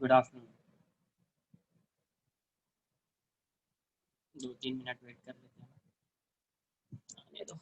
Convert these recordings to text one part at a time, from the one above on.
Good afternoon. 2-3 minute wait कर लेते हैं, आने दो।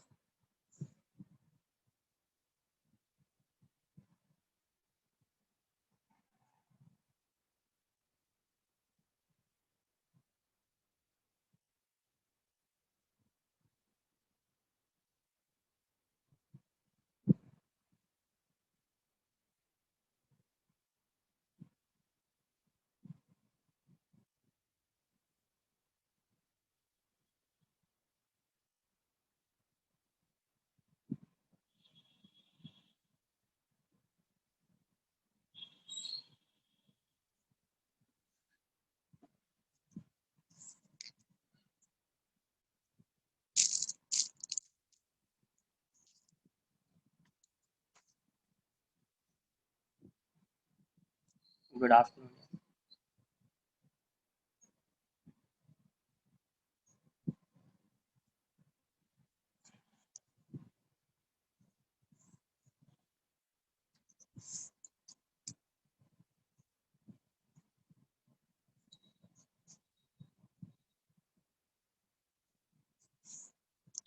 Good afternoon.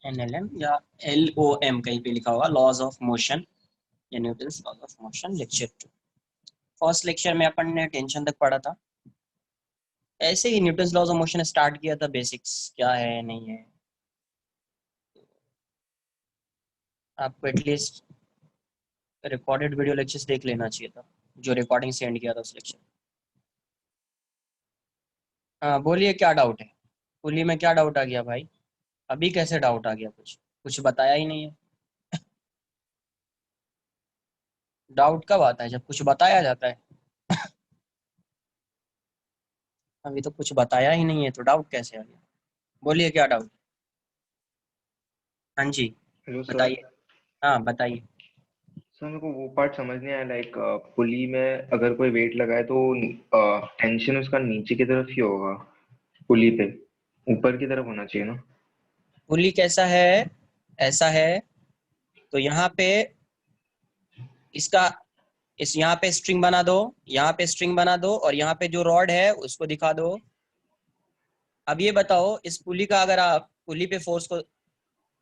NLM या LOM कहीं पे लिखा होगा, लॉज ऑफ मोशन या Newton's laws of motion, lecture 2। First lecture में अपन ने टेंशन तक पढ़ा था। ऐसे ही Newton's laws of motion start किया था, बेसिक्स क्या है नहीं है। आपको एटलीस्ट रिकॉर्डेड वीडियो लेक्चर्स देख लेना चाहिए था, जो रिकॉर्डिंग सेंड किया था उस लेक्चर। हाँ बोलिए, क्या डाउट है? पुली में क्या डाउट आ गया भाई? अभी कैसे डाउट आ गया? कुछ कुछ बताया ही नहीं है। डाउट कब आता है? जब कुछ बताया जाता है। अभी तो कुछ बताया ही नहीं है तो डाउट कैसे आ गया? बोलिए क्या डाउट? हाँ जी हेलो सर। बताइए। हाँ बताइए। सर मेरे को वो पार्ट समझ नहीं आया, लाइक पुली में अगर कोई वेट लगाए तो टेंशन उसका नीचे की तरफ ही होगा, पुली पे ऊपर की तरफ होना चाहिए ना। पुली कैसा है? ऐसा है तो यहाँ पे इसका इस यहाँ पे स्ट्रिंग बना दो, यहाँ पे स्ट्रिंग बना दो, और यहाँ पे जो रॉड है उसको दिखा दो। अब ये बताओ, इस पुली का अगर आप पुली पे फोर्स को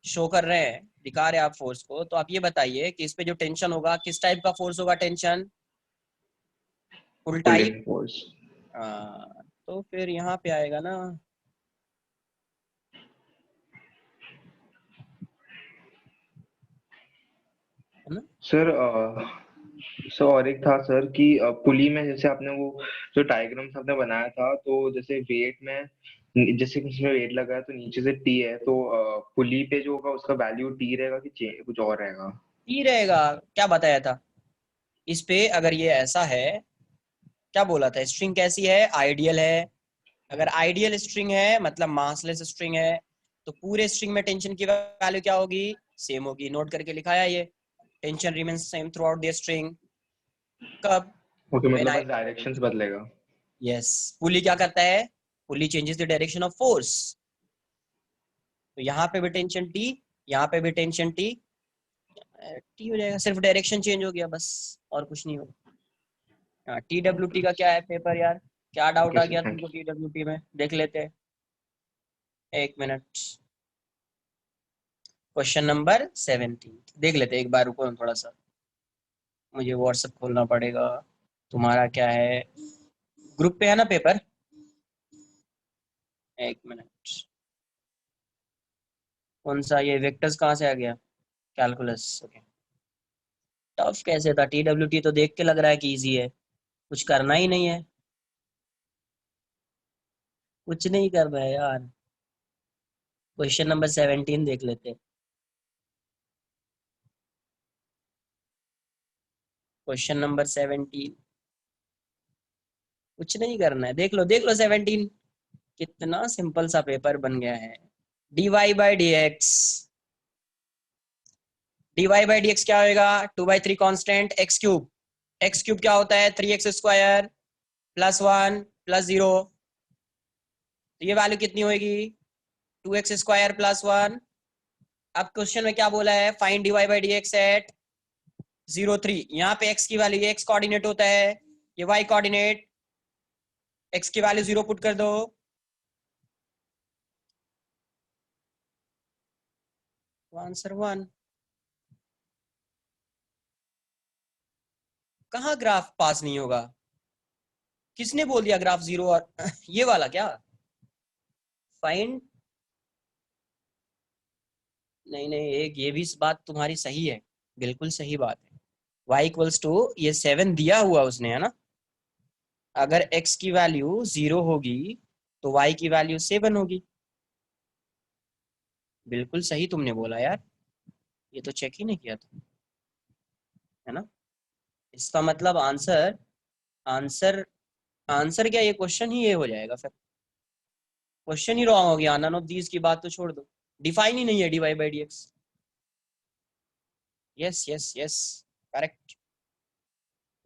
शो कर रहे हैं, दिखा रहे हैं आप फोर्स को, तो आप ये बताइए कि इस पे जो टेंशन होगा किस टाइप का फोर्स होगा? टेंशन उल्टा ही। Pulling force. तो फिर यहाँ पे आएगा ना, है ना? सर सर और एक था सर कि पुली में जैसे आपने वो जो डायग्राम्स आपने बनाया था, तो जैसे वेट में जैसे उसमें वेट लगा है तो नीचे से टी है, तो पुली पे जो होगा उसका वैल्यू टी रहेगा कि कुछ और रहेगा? ही रहेगा। क्या बताया था इस पे? अगर ये ऐसा है, क्या बोला था? स्ट्रिंग कैसी है? आइडियल है। अगर आइडियल स्ट्रिंग है मतलब मासलेस स्ट्रिंग है, तो पूरे स्ट्रिंग में टेंशन की वैल्यू क्या होगी? सेम होगी। नोट करके लिखाया ये, tension remains same through out the string. कब? ओके, व्हेन मतलब आई, बस डायरेक्शंस बदलेगा। यस। पुली क्या करता है? Pulley changes the direction of force. तो यहाँ पे भी टेंशन टी, यहाँ पे भी टेंशन टी, टी हो जाएगा। सिर्फ डायरेक्शन चेंज हो गया बस, और कुछ नहीं होगा। TWT का क्या है पेपर यार? क्या डाउट ओके आ सर, गया थैंक तुमको यू। TWT में? देख लेते हैं, एक मिनट। क्वेश्चन नंबर 17 देख लेते हैं एक बार। रुको ना थोड़ा सा, मुझे व्हाट्सएप खोलना पड़ेगा। तुम्हारा क्या है, ग्रुप पे है ना पेपर? एक मिनट। कौन सा ये वेक्टर्स कहाँ से आ गया? Calculus, okay. टफ कैसे था? TWT तो देख के लग रहा है कि इजी है, कुछ करना ही नहीं है। कुछ नहीं कर रहा है यार। क्वेश्चन नंबर 17 देख लेते हैं। क्वेश्चन नंबर 17, कुछ नहीं करना है। देख लो देख लो 17, कितना सिंपल सा पेपर बन गया है। dy/dx, dy/dx क्या होएगा? 2/3 constant x cube. x cube क्या होता है? 3x² plus 1 plus 0। तो ये वैल्यू कितनी होगी? 2x² plus 1। अब क्वेश्चन में क्या बोला है? Find dy/dx at 0, 3। यहाँ पे x की वैल्यू, ये x कोऑर्डिनेट होता है, ये y कोऑर्डिनेट। x की वैल्यू 0 पुट कर दो। आंसर 1। कहाँ ग्राफ पास नहीं होगा? किसने बोल दिया ग्राफ 0 और ये वाला क्या? फाइंड, नहीं नहीं, एक ये भी बात तुम्हारी सही है, बिल्कुल सही बात है। y इक्वल्स टू ये 7 दिया हुआ उसने, है ना? अगर x की वैल्यू 0 होगी तो y की वैल्यू 7 होगी। बिल्कुल सही तुमने बोला यार, ये तो चेक ही नहीं किया था, है ना? इसका मतलब आंसर, आंसर आंसर क्या, ये क्वेश्चन ही ये हो जाएगा फिर। क्वेश्चन ही रॉन्ग हो गया, नन ऑफ दीज की बात तो छोड़ दो, डिफाइन ही नहीं है dy by D x. Yes yes yes, correct.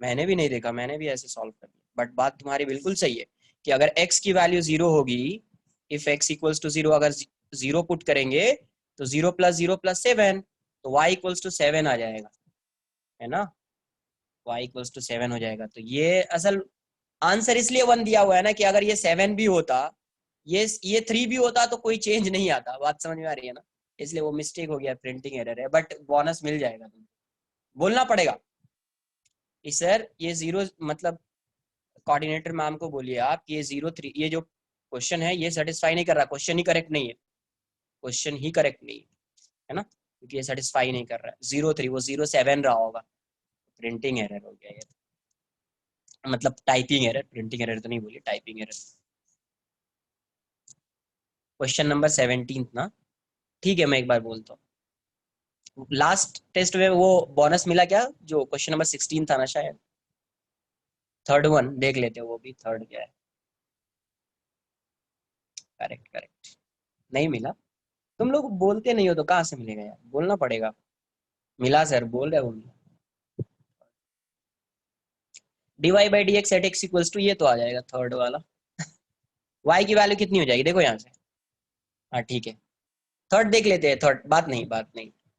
मैंने भी नहीं देखा, मैंने भी ऐसे सॉल्व कर दिया, बट बात तुम्हारी बिल्कुल सही है कि अगर x की वैल्यू 0 होगी, इफ x इक्वल्स टू 0, अगर 0 पुट करेंगे तो 0 प्लस 0 प्लस 7, तो y इक्वल्स टू 7 आ जाएगा, है ना? y इक्वल्स टू 7 हो जाएगा। तो ये असल आंसर इसलिए 1 दिया हुआ है ना कि अगर ये 7 भी होता, ये 3 भी होता तो कोई चेंज नहीं आता। बात समझ में आ रही है ना? इसलिए वो मिस्टेक हो गया, प्रिंटिंग एरर है, बट बोनस मिल जाएगा, तुमको बोलना पड़ेगा कि सर ये 0, मतलब कोऑर्डिनेटर मैम को बोलिए आप कि ये 0 3, ये जो क्वेश्चन है ये सेटिस्फाई नहीं कर रहा, क्वेश्चन ही करेक्ट नहीं है, क्वेश्चन ही करेक्ट नहीं है ना, क्योंकि ये सेटिस्फाई नहीं कर रहा है। 0 3 वो 0 7 रहा होगा, प्रिंटिंग एरर हो गया ये, मतलब टाइपिंग एरर, प्रिंटिंग एरर तो नहीं बोलिए, टाइपिंग एरर। क्वेश्चन नंबर 17 ना, ठीक है मैं एक बार बोलता हूँ। लास्ट टेस्ट में वो बोनस मिला क्या, जो क्वेश्चन नंबर 16 था ना शायद, थर्ड वन देख लेते हैं, वो भी थर्ड क्या है। करेक्ट करेक्ट, नहीं मिला। तुम लोग बोलते नहीं हो तो कहाँ से मिलेगा यार, बोलना पड़ेगा। मिला सर, बोल रहे हो। D y by D x at x equals to, ये तो आ जाएगा थर्ड वाला। वाई की वैल्यू कितनी हो जाएगी, देखो यहाँ से। हाँ ठीक है, थर्ड देख लेते हैं, थर्ड, बात नहीं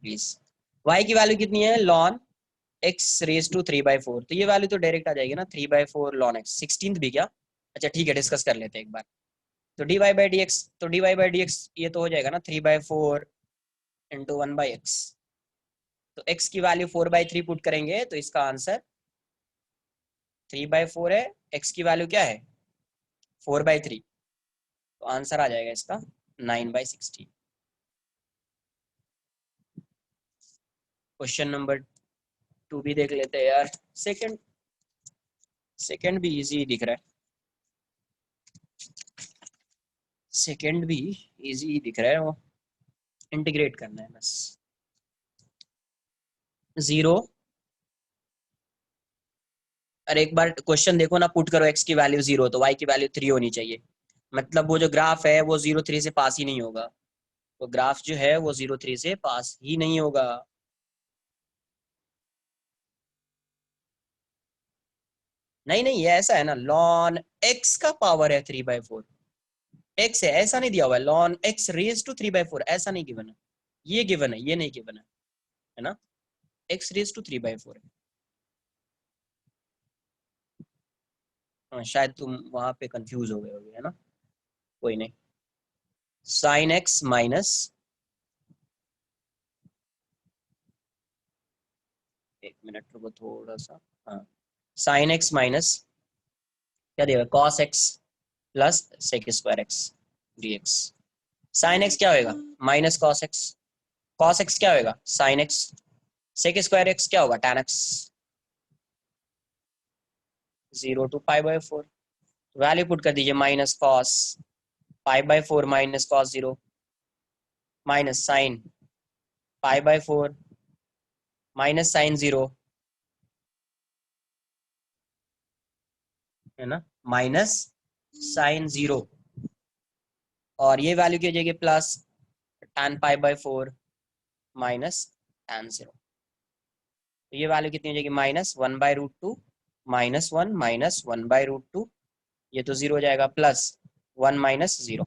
प्लीज। वाई की वैल्यू कितनी है, लॉन एक्स रेज टू 3/4, तो ये वैल्यू तो डायरेक्ट आ जाएगी ना, 3/4 लॉन एक्स। 16 भी क्या? अच्छा ठीक है, डिस्कस कर लेते हैं एक बार। तो d y by D x, तो d y by D x ये तो हो जाएगा ना 3/4 इंटू 1/x। तो x की वैल्यू 4/3 पुट करेंगे तो इसका आंसर 3/4 है, x की वैल्यू क्या है 4/3, तो आंसर आ जाएगा इसका 9/16। क्वेश्चन नंबर 2 भी देख लेते हैं यार। सेकंड सेकंड भी इजी दिख रहा है, सेकंड भी इजी दिख रहा है, वो इंटीग्रेट करना है बस। 0, अरे एक बार क्वेश्चन देखो ना, पुट करो x की वैल्यू 0 तो y की वैल्यू 3 होनी चाहिए, मतलब वो जो ग्राफ है वो 0 3 से पास ही नहीं होगा, तो ग्राफ जो है वो 0 3 से पास ही नहीं होगा। नहीं नहीं, ये ऐसा है ना, लॉन x का पावर है 3/4, x है, ऐसा नहीं दिया हुआ है, लॉन x रेज टू 3/4, ऐसा नहीं गिवन है, ये गिवन है, ये नहीं गिवन है ना, x रेज टू 3/4 है। हाँ, शायद तुम वहां पे कंफ्यूज हो गए होगे, है ना? कोई नहीं, साइन एक्स माइनस, एक मिनट रुको थोड़ा सा, हाँ, साइन एक्स माइनस क्या देगा, cos x plus sec square x dx। Sine x क्या होएगा, -cos x, cos x क्या होएगा, sine x, sec square x क्या होगा, tan x। 0 to π/4, value put कर दीजिए, -cos π/4 -cos 0 minus sine π/4 -sin 0, है ना, -sin 0, और ये वैल्यू की हो जाएगी प्लस tan π/4 -tan 0, तो ये वैल्यू कितनी हो जाएगी, -1/√2 -1 -1/√2, ये तो 0 हो जाएगा, प्लस 1 -0,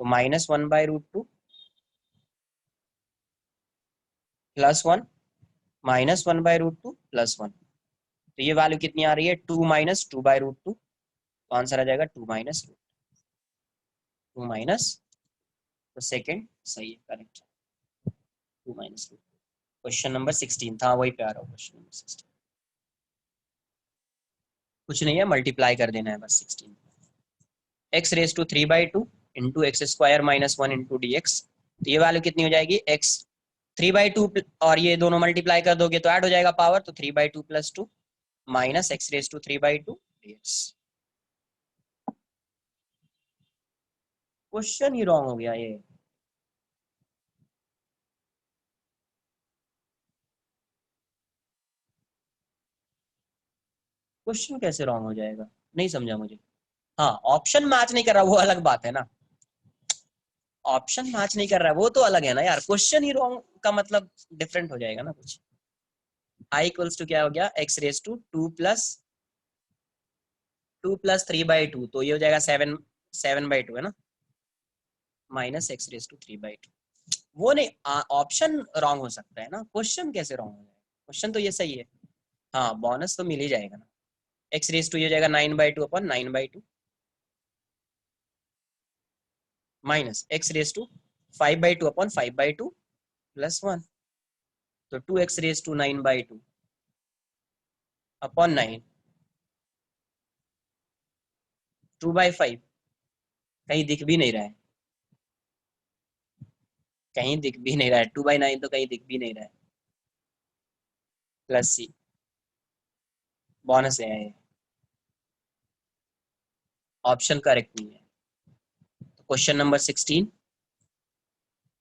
तो -1/√2 +1 -1/√2 +1, तो ये वैल्यू कितनी आ रही है, 2 - 2/√2, आंसर आ जाएगा 2 माइनस 2 माइनस, तो सेकेंड सही है, करेक्ट, 2 माइनस 2। क्वेश्चन नंबर 16 था, वही पे आ रहा हूँ, क्वेश्चन नंबर 16। कुछ नहीं है, मल्टीप्लाई कर देना है बस 16। X raise to 3/2 into x square minus 1 into d x, तो ये वैल्यू कितनी हो जाएगी, एक्स 3/2 और ये दोनों मल्टीप्लाई कर दोगे तो ऐड हो जाएगा पावर, तो 3/2 plus 2 minus x raise to 3/2 dx। Question ही रॉन्ग हो गया ये। क्वेश्चन कैसे रॉन्ग हो जाएगा, नहीं समझा मुझे। हाँ, ऑप्शन मैच नहीं कर रहा, वो अलग बात है ना, ऑप्शन मैच नहीं कर रहा है वो तो अलग है ना यार, क्वेश्चन ही रॉन्ग का मतलब डिफरेंट हो जाएगा ना कुछ। आई इक्वल्स टू क्या हो गया, एक्स रेज टू 2 प्लस 3/2, तो ये हो जाएगा 7/2 है ना, माइनस एक्स रेज टू 3/2। वो नहीं, ऑप्शन रॉन्ग हो सकता है ना, क्वेश्चन कैसे रॉन्ग हो जाएगा, क्वेश्चन तो ये सही है। हाँ, बोनस तो मिल ही जाएगा ना। एक्स रेज टू ये हो जाएगा 9/2 upon 9/2 minus x raise to 5/2 upon 5/2 plus 1, तो 2x रेज टू 9/2 अपॉन 9, 2/5, कहीं दिख भी नहीं रहा है, कहीं दिख भी नहीं रहा है, 2/9 तो कहीं दिख भी नहीं रहा है, प्लस सी, बोनस है ये, ऑप्शन करेक्ट नहीं है। तो question number 16,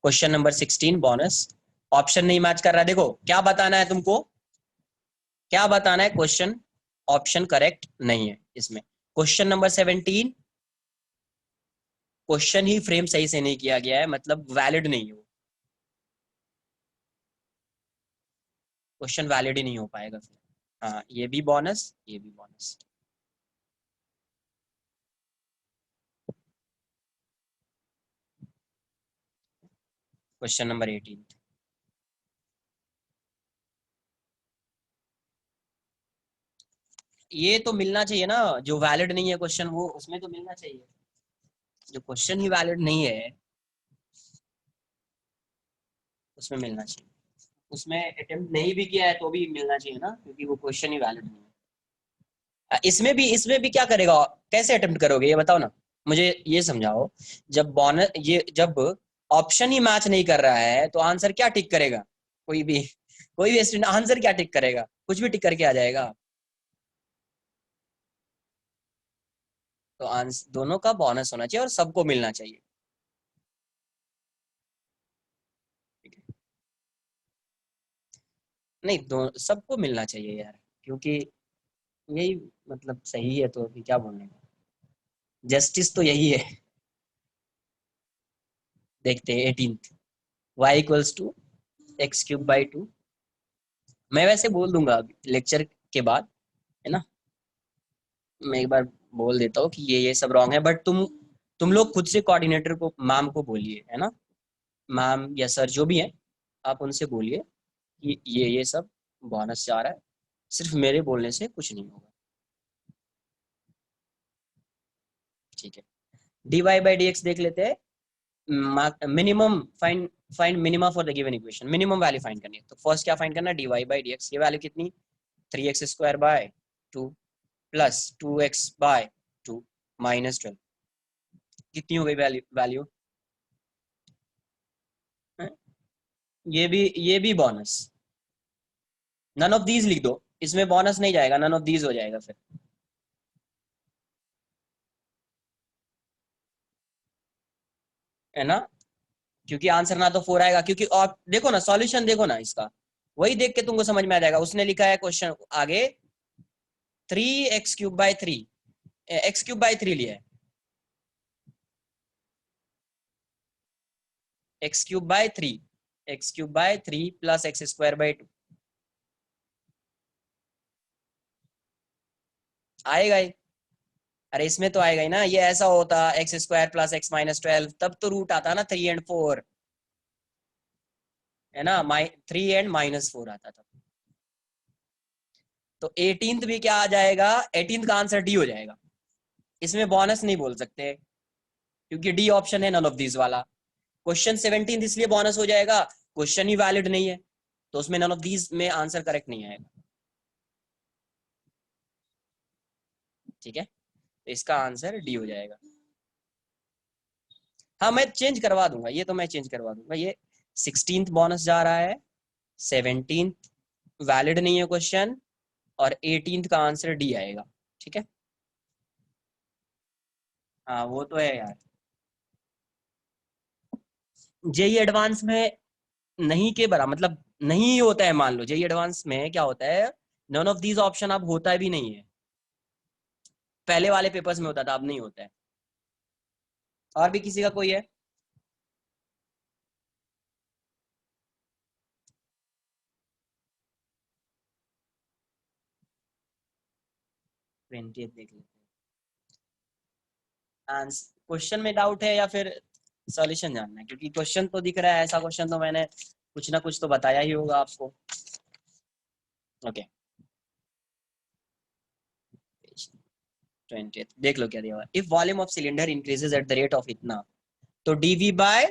question number 16 bonus, option नहीं मैच कर रहा है, देखो क्या बताना है तुमको, क्या बताना है, क्वेश्चन ऑप्शन करेक्ट नहीं है इसमें। क्वेश्चन नंबर 17, क्वेश्चन ही फ्रेम सही से नहीं किया गया है, मतलब वैलिड नहीं है, क्वेश्चन वैलिड ही नहीं हो पाएगा फिर। हाँ, ये भी बोनस, ये भी बोनस। क्वेश्चन नंबर 18, ये तो मिलना चाहिए ना, जो वैलिड नहीं है क्वेश्चन वो उसमें तो मिलना चाहिए, जो क्वेश्चन ही वैलिड नहीं है उसमें मिलना चाहिए, उसमें अटेम्प्ट नहीं भी किया है तो भी मिलना चाहिए ना, क्योंकि वो क्वेश्चन ही वैलिड नहीं है। इसमें भी क्या करेगा, कैसे अटेम्प्ट करोगे ये बताओ ना, मुझे ये समझाओ। जब बोनस, ये जब ऑप्शन ही मैच नहीं कर रहा है तो आंसर क्या टिक करेगा, कोई भी स्टूडेंट आंसर क्या टिक करेगा, कुछ भी टिक करके आ जाएगा। तो आंसर दोनों का बोनस होना चाहिए और सबको मिलना चाहिए, ठीक है? नहीं, दो सबको मिलना चाहिए यार, क्योंकि यही मतलब सही है, तो अभी क्या बोलने का, जस्टिस तो यही है। देखते हैं 18th, y equals to x³ / 2। मैं वैसे बोल दूंगा अभी लेक्चर के बाद, है ना, मैं एक बार बोल देता हूँ कि ये सब रॉन्ग है, बट तुम लोग खुद से कोऑर्डिनेटर को, मैम को बोलिए, है ना, मैम या सर जो भी है, आप उनसे बोलिए कि ये सब बोनस जा रहा है, सिर्फ मेरे बोलने से कुछ नहीं होगा, ठीक है। dy/dx देख लेते हैं, minimum find minima for the given equation, minimum value find करनी है, तो फर्स्ट क्या फाइंड करना है, dy/dx, ये वैल्यू कितनी, 3x² / 2 प्लस 2x/2 माइनस 12, कितनी हो गई वैल्यू, ये भी बोनस, नन ऑफ दीज लिख दो, इसमें बोनस नहीं जाएगा, नन ऑफ दीज हो जाएगा फिर, है ना, क्योंकि आंसर ना तो 4 आएगा, क्योंकि और देखो ना, सॉल्यूशन देखो ना इसका, वही देख के तुमको समझ में आ जाएगा, उसने लिखा है क्वेश्चन आगे 3x³ / 3, x³ / 3 लिया है, x³ / 3, x³ / 3 प्लस x² / 2 आएगा ही, अरे इसमें तो आएगा ही ना, ये ऐसा होता x² + x−12, तब तो रूट आता ना 3 और 4, है ना, 3 और -4 आता था, तो 18th भी क्या आ जाएगा, 18th का आंसर डी हो जाएगा, इसमें बोनस नहीं बोल सकते क्योंकि डी ऑप्शन है नन ऑफ दीज वाला। क्वेश्चन 17 इसलिए बोनस हो जाएगा, क्वेश्चन ही वैलिड नहीं है, तो उसमें नन ऑफ दीज में आंसर करेक्ट नहीं आएगा। ठीक है, तो इसका आंसर डी हो जाएगा। हाँ मैं चेंज करवा दूंगा, ये तो मैं चेंज करवा दूंगा। ये 16th बोनस जा रहा है, 17th वैलिड नहीं है क्वेश्चन, और 18th का आंसर डी आएगा। ठीक है, हाँ वो तो है यार। जेई एडवांस में नहीं के बराबर मतलब नहीं होता है, मान लो जेई एडवांस में क्या होता है, नन ऑफ दीज ऑप्शन अब होता भी नहीं है, पहले वाले पेपर्स में होता था, अब नहीं होता है। और भी किसी का कोई है? देख लेते हैं क्वेश्चन में डाउट है या फिर सॉल्यूशन जानना है, क्योंकि क्वेश्चन तो दिख रहा है, ऐसा क्वेश्चन तो मैंने कुछ ना कुछ तो बताया ही होगा आपको। ओके 20 देख लो क्या दिया हुआ। If volume of cylinder increases at the rate of इतना, तो dv बाय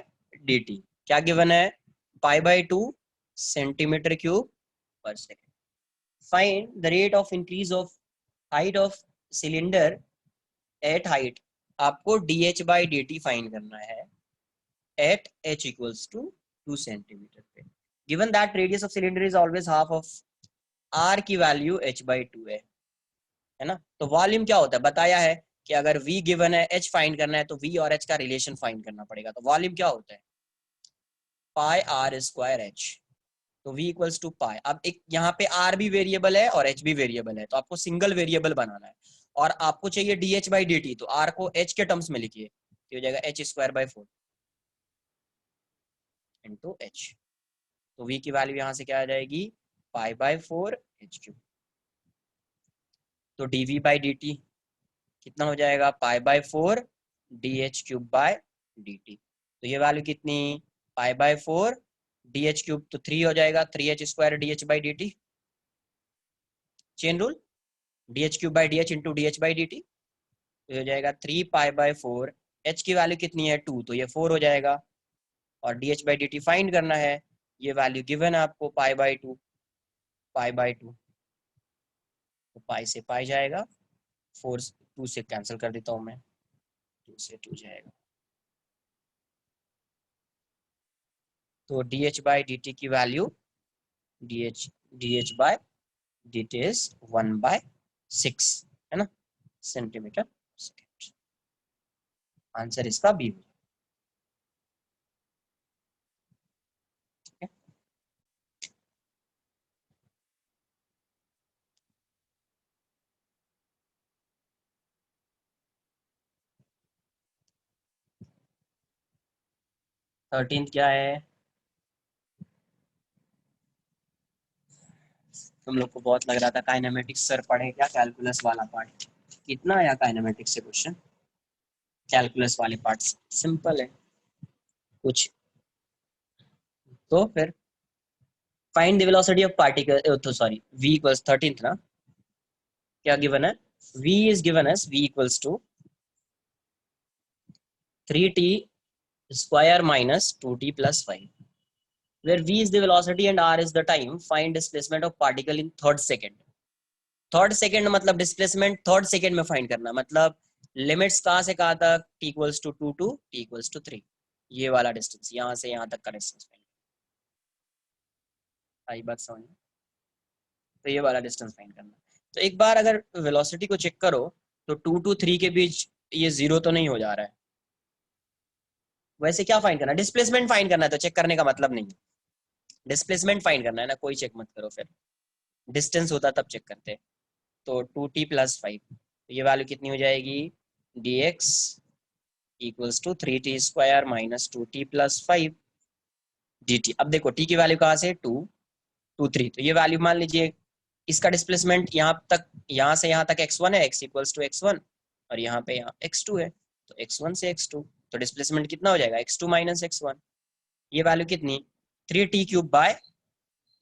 dt क्या गिवन है, π/2 सेंटीमीटर क्यूब पर second. Find the rate of increase of height of cylinder at height, आपको dh/dt फाइंड करना है एट h इक्वल्स टू 2 सेंटीमीटर पे। Given that radius of cylinder is always half of r की value h/2 है ना। तो वॉल्यूम क्या होता है बताया है कि अगर v गिवन है, h फाइंड करना है, तो v और h का रिलेशन फाइंड करना पड़ेगा। तो वॉल्यूम क्या होता है, पाई आर स्क्वायर h, तो v इक्वल्स टू पाई। अब एक यहाँ पे r भी वेरिएबल है और h भी वेरिएबल है, तो आपको सिंगल वेरिएबल बनाना है और आपको चाहिए dh/dt, तो r को h के टर्म्स में लिखिए, तो हो जाएगा h²/4 इंटू h। तो v की वैल्यू यहाँ से क्या आ जाएगी, π/4 h3। तो dv/dt कितना हो जाएगा, π/4 dh3/dt। तो ये वैल्यू कितनी, π/4 dh3, तो 3 हो जाएगा, 3h² dh/dt। Chain rule, dh3/dh into dh/dt, तो हो जाएगा 3π/4। h की वैल्यू कितनी है 2, तो ये 4 हो जाएगा, और dh/dt फाइंड करना है, ये वैल्यू गिवन है आपको π/2, π/2, तो पाई से पाई जाएगा, 4 2 से कैंसिल कर देता हूं मैं, 2 से 2 जाएगा। तो dh/dt की वैल्यू dh/dt इज 1/6 है ना, सेंटीमीटर सेकेंड। आंसर इसका बी। 13 क्या है, तुम लोग को बहुत लग रहा था काइनेमेटिक्स सर पढ़े क्या, कैलकुलस वाला पार्ट कितना आया काइनेमेटिक्स से क्वेश्चन, कैलकुलस वाले पार्ट सिंपल है कुछ। तो फिर find the velocity of particle, तो सॉरी v इक्वल्स 13th ना, क्या गिवन है, v is given as v equals to 3t square minus 2t plus 5, where v is the velocity and r is the time. Find displacement of particle in third second. Third second मतलब displacement third second में find करना, मतलब limits कहाँ से कहाँ तक, t equals to 2 to t equals to 3, ये वाला डिस्टेंस यहाँ से यहाँ तक का डिस्टेंस फाइंड, आई बात समझ में, तो ये वाला डिस्टेंस फाइंड करना। तो एक बार अगर वेलोसिटी को चेक करो तो 2 to 3 के बीच ये 0 तो नहीं हो जा रहा है, वैसे क्या फाइंड करना, डिस्प्लेसमेंट फाइंड करना है, तो चेक करने का मतलब नहीं है, डिस्प्लेसमेंट फाइंड करना है ना, कोई चेक मत करो, फिर डिस्टेंस होता तब चेक करते। तो 2t + 5, तो ये वैल्यू कितनी हो जाएगी, dx equals to 3t square minus 2t + 5 dt। अब देखो t की वैल्यू कहाँ से 2 2 3, तो ये वैल्यू मान लीजिए इसका डिस्प्लेसमेंट यहाँ तक, यहाँ से यहाँ तक x1 है, x इक्वल्स टू x1, और यहाँ पे यहाँ x2 है, तो x1 से x2, तो डिस्प्लेसमेंट कितना हो जाएगा, x2 माइनस x1। ये वैल्यू कितनी, 3t³ /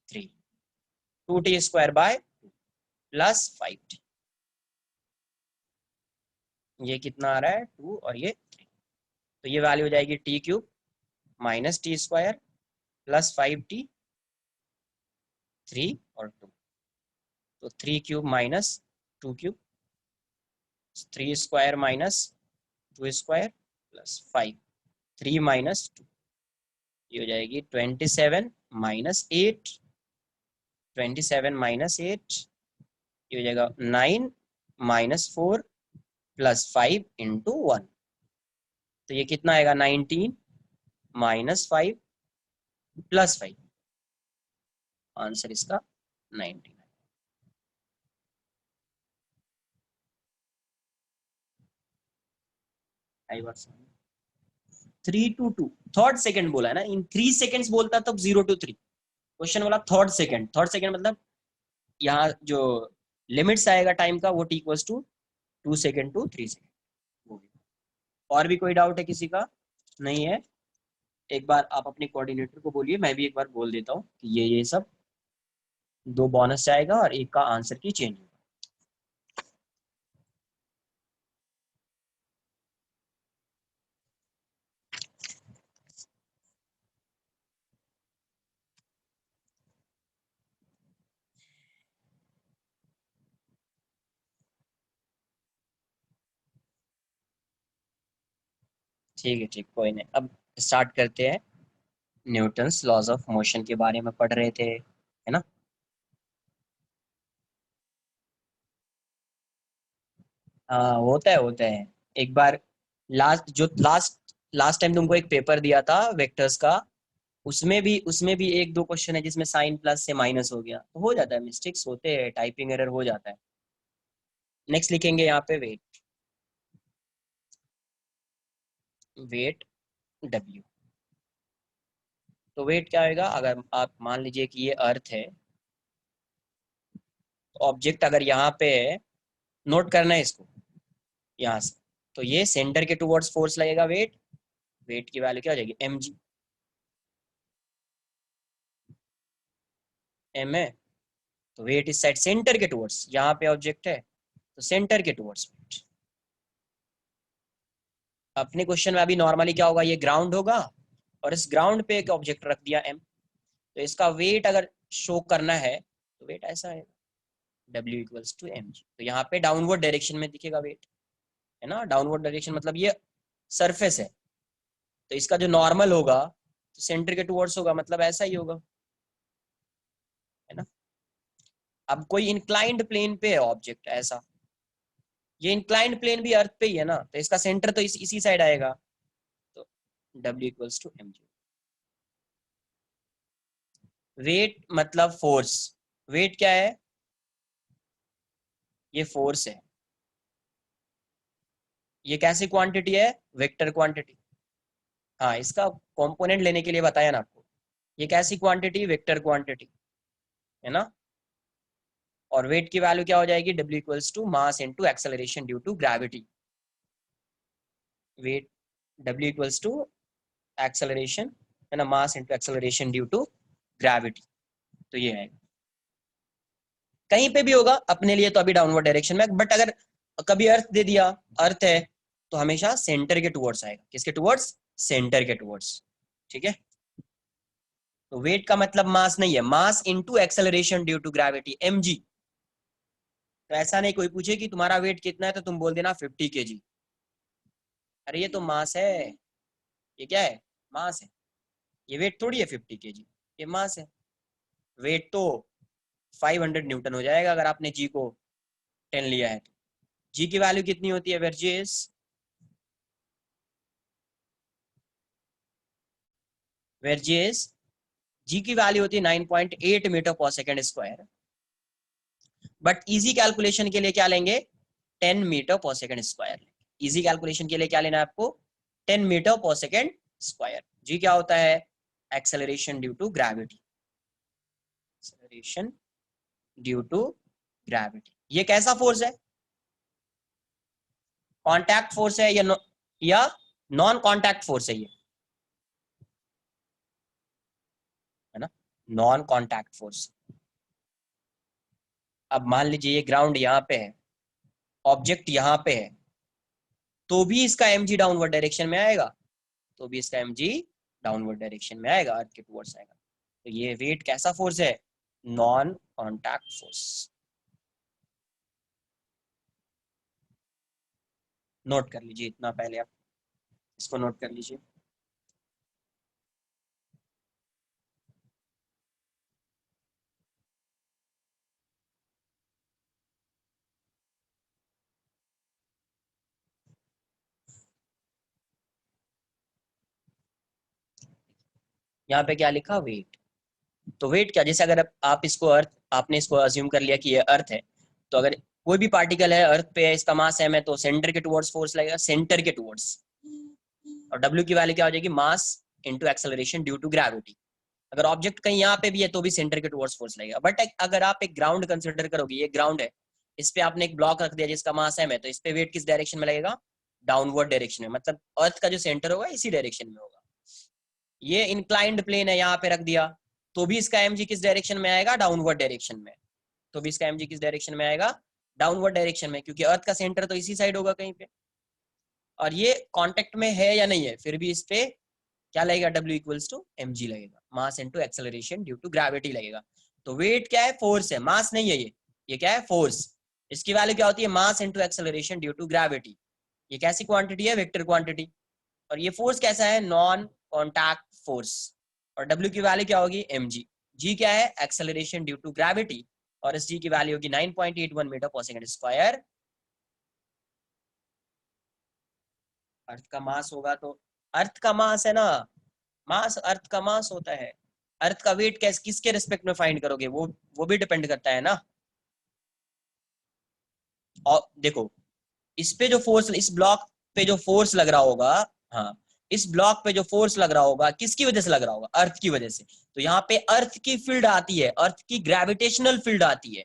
3, 2t² / प्लस 5t, ये कितना आ रहा है 2 और ये 3, तो ये वैल्यू हो जाएगी T cube minus T square plus 5t 3 और 2, तो 3 cube minus 2 cube 3 square minus 2 square plus 5 3 minus 2, ये हो जाएगी 27 माइनस 8 27 माइनस 8, ये हो जाएगा 9 माइनस 4 प्लस 5 इंटू 1, तो ये कितना आएगा 19 माइनस 5 प्लस 5, आंसर इसका 19। आई बात समझ? 3 to 2 थर्ड सेकंड बोला है ना, इन 3 सेकंड्स बोलता तब 0 to 3, क्वेश्चन बोला थर्ड सेकंड मतलब यहाँ जो लिमिट्स आएगा टाइम का वो t equals to 2 second to 3 second. और भी कोई डाउट है किसी का? नहीं है? एक बार आप अपने कोऑर्डिनेटर को बोलिए, मैं भी एक बार बोल देता हूँ कि ये सब 2 बोनस आएगा और एक का आंसर की चेंज होगा। ठीक है, ठीक, कोई नहीं। अब स्टार्ट करते हैं। न्यूटन्स लॉज ऑफ मोशन के बारे में पढ़ रहे थे, है ना? हाँ, होता है। एक बार लास्ट टाइम तुमको एक पेपर दिया था वेक्टर्स का, उसमें भी एक दो क्वेश्चन है जिसमें साइन प्लस से माइनस हो गया, तो हो जाता है, मिस्टेक्स होते हैं, टाइपिंग एरर हो जाता है। नेक्स्ट लिखेंगे यहाँ पे वेट W। तो वेट क्या होगा? अगर आप मान लीजिए कि ये अर्थ है, तो ऑब्जेक्ट अगर यहाँ पे है, नोट करना है इसको यहाँ से, तो ये सेंटर के टुवर्ड्स फोर्स लगेगा वेट। वेट की वैल्यू क्या हो जाएगी? mg। m है, तो वेट इस साइड सेंटर के टुवर्ड्स, यहाँ पे ऑब्जेक्ट है तो सेंटर के टुवर्ड्स वेट। अपने क्वेश्चन में अभी नॉर्मली क्या होगा, ये ग्राउंड होगा और इस ग्राउंड पे एक ऑब्जेक्ट रख दिया m, तो इसका वेट अगर शो करना है तो वेट ऐसा है W इक्वल्स टू mg। तो यहाँ पे डाउनवर्ड डायरेक्शन में दिखेगा वेट, है ना? डाउनवर्ड डायरेक्शन मतलब ये सरफेस है, तो इसका जो नॉर्मल होगा तो सेंटर के टुवर्ड्स होगा, मतलब ऐसा ही होगा, है ना? अब कोई इंक्लाइंड प्लेन पे है ऑब्जेक्ट ऐसा, ये इंक्लाइंड प्लेन भी अर्थ पे ही है ना, तो इसका सेंटर तो इसी साइड आएगा, तो W equals to mg। Weight मतलब फोर्स। वेट क्या है? ये फोर्स है। ये कैसी क्वांटिटी है? Vector quantity. हाँ, इसका कंपोनेंट लेने के लिए बताया ना आपको। ये कैसी क्वांटिटी? वेक्टर क्वांटिटी, है ना? और वेट की वैल्यू क्या हो जाएगी? W equals to mass into acceleration due to gravity. Weight W equals to acceleration, है ना, mass into acceleration due to gravity, तो ये है। कहीं पे भी होगा अपने लिए तो अभी डाउनवर्ड डायरेक्शन में, बट अगर कभी अर्थ दे दिया, अर्थ है, तो हमेशा सेंटर के टुवर्ड्स आएगा। किसके टुवर्ड्स? सेंटर के टुवर्ड्स। ठीक है, तो वेट का मतलब मास नहीं है, mass into acceleration due to gravity mg। तो ऐसा नहीं कोई पूछे कि तुम्हारा वेट कितना है तो तुम बोल देना 50 kg। अरे ये तो मास है, ये क्या है? मास है। ये वेट थोड़ी है 50 kg, ये मास है। वेट तो 500 न्यूटन हो जाएगा अगर आपने जी को 10 लिया है तो। जी की वैल्यू कितनी होती है वर्जिस? वर्जिस जी की वैल्यू होती है 9.8 मीटर पर second square, but easy calculation के लिए क्या लेंगे? 10 मीटर पर सेकंड स्क्वायर। इजी कैलकुलेशन के लिए क्या लेना है आपको? 10 मीटर पर सेकंड स्क्वायर। जी क्या होता है? Acceleration due to gravity. Acceleration due to gravity. ये कैसा फोर्स है? कांटेक्ट फोर्स है या नॉन कांटेक्ट फोर्स है? ये है ना, नॉन कांटेक्ट फोर्स। अब मान लीजिए ये ग्राउंड यहाँ पे है, ऑब्जेक्ट यहाँ पे है, तो भी इसका mg डाउनवर्ड डायरेक्शन में आएगा, तो भी इसका mg डाउनवर्ड डायरेक्शन में आएगा, अर्थ के टुवर्ड्स आएगा। तो ये वेट कैसा फोर्स है? Non contact force. नोट कर लीजिए इतना पहले, आप इसको नोट कर लीजिए। यहाँ पे क्या लिखा? वेट। तो वेट क्या, जैसे अगर आप इसको अर्थ, आपने इसको अज्यूम कर लिया कि ये अर्थ है, तो अगर कोई भी पार्टिकल है अर्थ पे, इसका मास m है, तो सेंटर के टुवर्ड्स फोर्स लगेगा, सेंटर के टुवर्ड्स। और w की वैल्यू क्या हो जाएगी? Mass into acceleration due to gravity. अगर ऑब्जेक्ट कहीं यहाँ पे भी है तो भी सेंटर के टुवर्ड्स फोर्स लगेगा। बट अगर आप एक ग्राउंड कंसिडर करोगे, ये ग्राउंड है, इस पे आपने एक ब्लॉक रख दिया जिसका मास m है, तो इस पे वेट किस डायरेक्शन में लगेगा? डाउनवर्ड डायरेक्शन में। मतलब अर्थ का जो सेंटर होगा इसी डायरेक्शन में होगा। ये इंक्लाइंड प्लेन है, यहाँ पे रख दिया, तो भी इसका mg किस डायरेक्शन में आएगा? डाउनवर्ड डायरेक्शन में। तो भी इसका mg किस डायरेक्शन में आएगा? डाउनवर्ड डायरेक्शन में, क्योंकि अर्थ का सेंटर तो इसी साइड होगा कहीं पे। और ये कांटेक्ट में है या नहीं है, फिर भी इस पे क्या लगेगा? W इक्वल्स टू mg लगेगा, mass into acceleration due to gravity लगेगा। तो वेट क्या है? फोर्स है, मास नहीं है ये क्या है? फोर्स। इसकी वैल्यू क्या होती है? Mass into acceleration due to gravity. ये कैसी क्वांटिटी है? Vector quantity. और ये फोर्स कैसा है? Non contact force. और W की वैल्यू क्या होगी? mg। g क्या है? एक्सेलरेशन ड्यू टू ग्रेविटी, और इस g की वैल्यू होगी 9.81 मीटर पर सेकंड स्क्वायर। अर्थ का मास होगा तो, अर्थ का मास है ना, मास अर्थ का मास होता है। अर्थ का वेट कैसे, किसके रिस्पेक्ट में फाइंड करोगे? वो भी डिपेंड करता है ना। और देखो, इस पे जो फोर्स, इस ब्लॉक पे जो फोर्स लग रहा होगा, हाँ, इस ब्लॉक पे जो फोर्स लग रहा होगा किसकी वजह से लग रहा होगा? अर्थ की वजह से। तो यहाँ पे अर्थ की फील्ड आती है, अर्थ की ग्रेविटेशनल फील्ड आती है।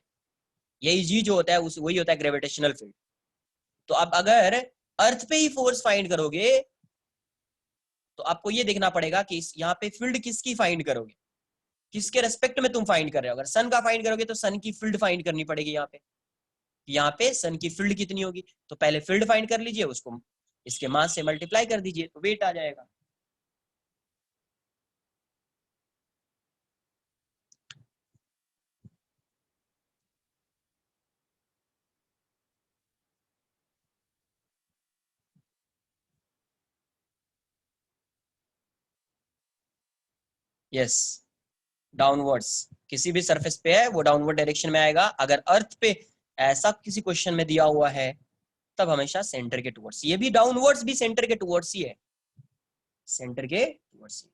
यही जी जो होता है उस वही होता है ग्रेविटेशनल फील्ड। तो अब अगर अर्थ पे ही फोर्स फाइंड करोगे, तो आपको ये देखना पड़ेगा कि यहाँ पे फील्ड किसकी फाइंड करोगे, किसके रेस्पेक्ट में तुम फाइंड कर रहे हो। अगर सन का फाइंड करोगे तो सन की फील्ड फाइंड करनी पड़ेगी यहाँ पे सन की फील्ड कितनी होगी, तो पहले फील्ड फाइंड कर लीजिए, उसको इसके मास से मल्टीप्लाई कर दीजिए, तो वेट आ जाएगा। Yes, downwards. किसी भी सरफेस पे है वो डाउनवर्ड डायरेक्शन में आएगा। अगर अर्थ पे ऐसा किसी क्वेश्चन में दिया हुआ है, तब हमेशा सेंटर के टुवर्ड्स। ये भी डाउनवर्ड्स भी सेंटर के टुवर्ड्स ही है, सेंटर के टुवर्ड्स ही।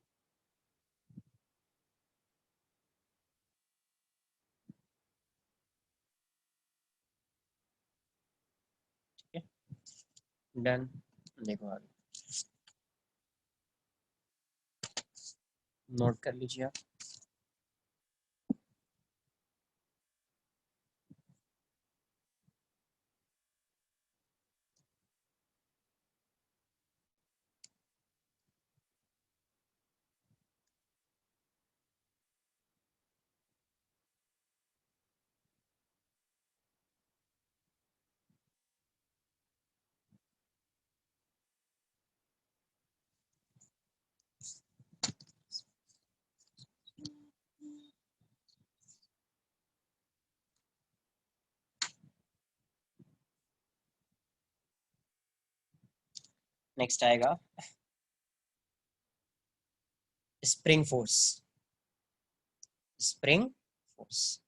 ठीक है, डन। देखो आगे, नोट कर लीजिए आप। नेक्स्ट आएगा स्प्रिंग फोर्स। स्प्रिंग फोर्स,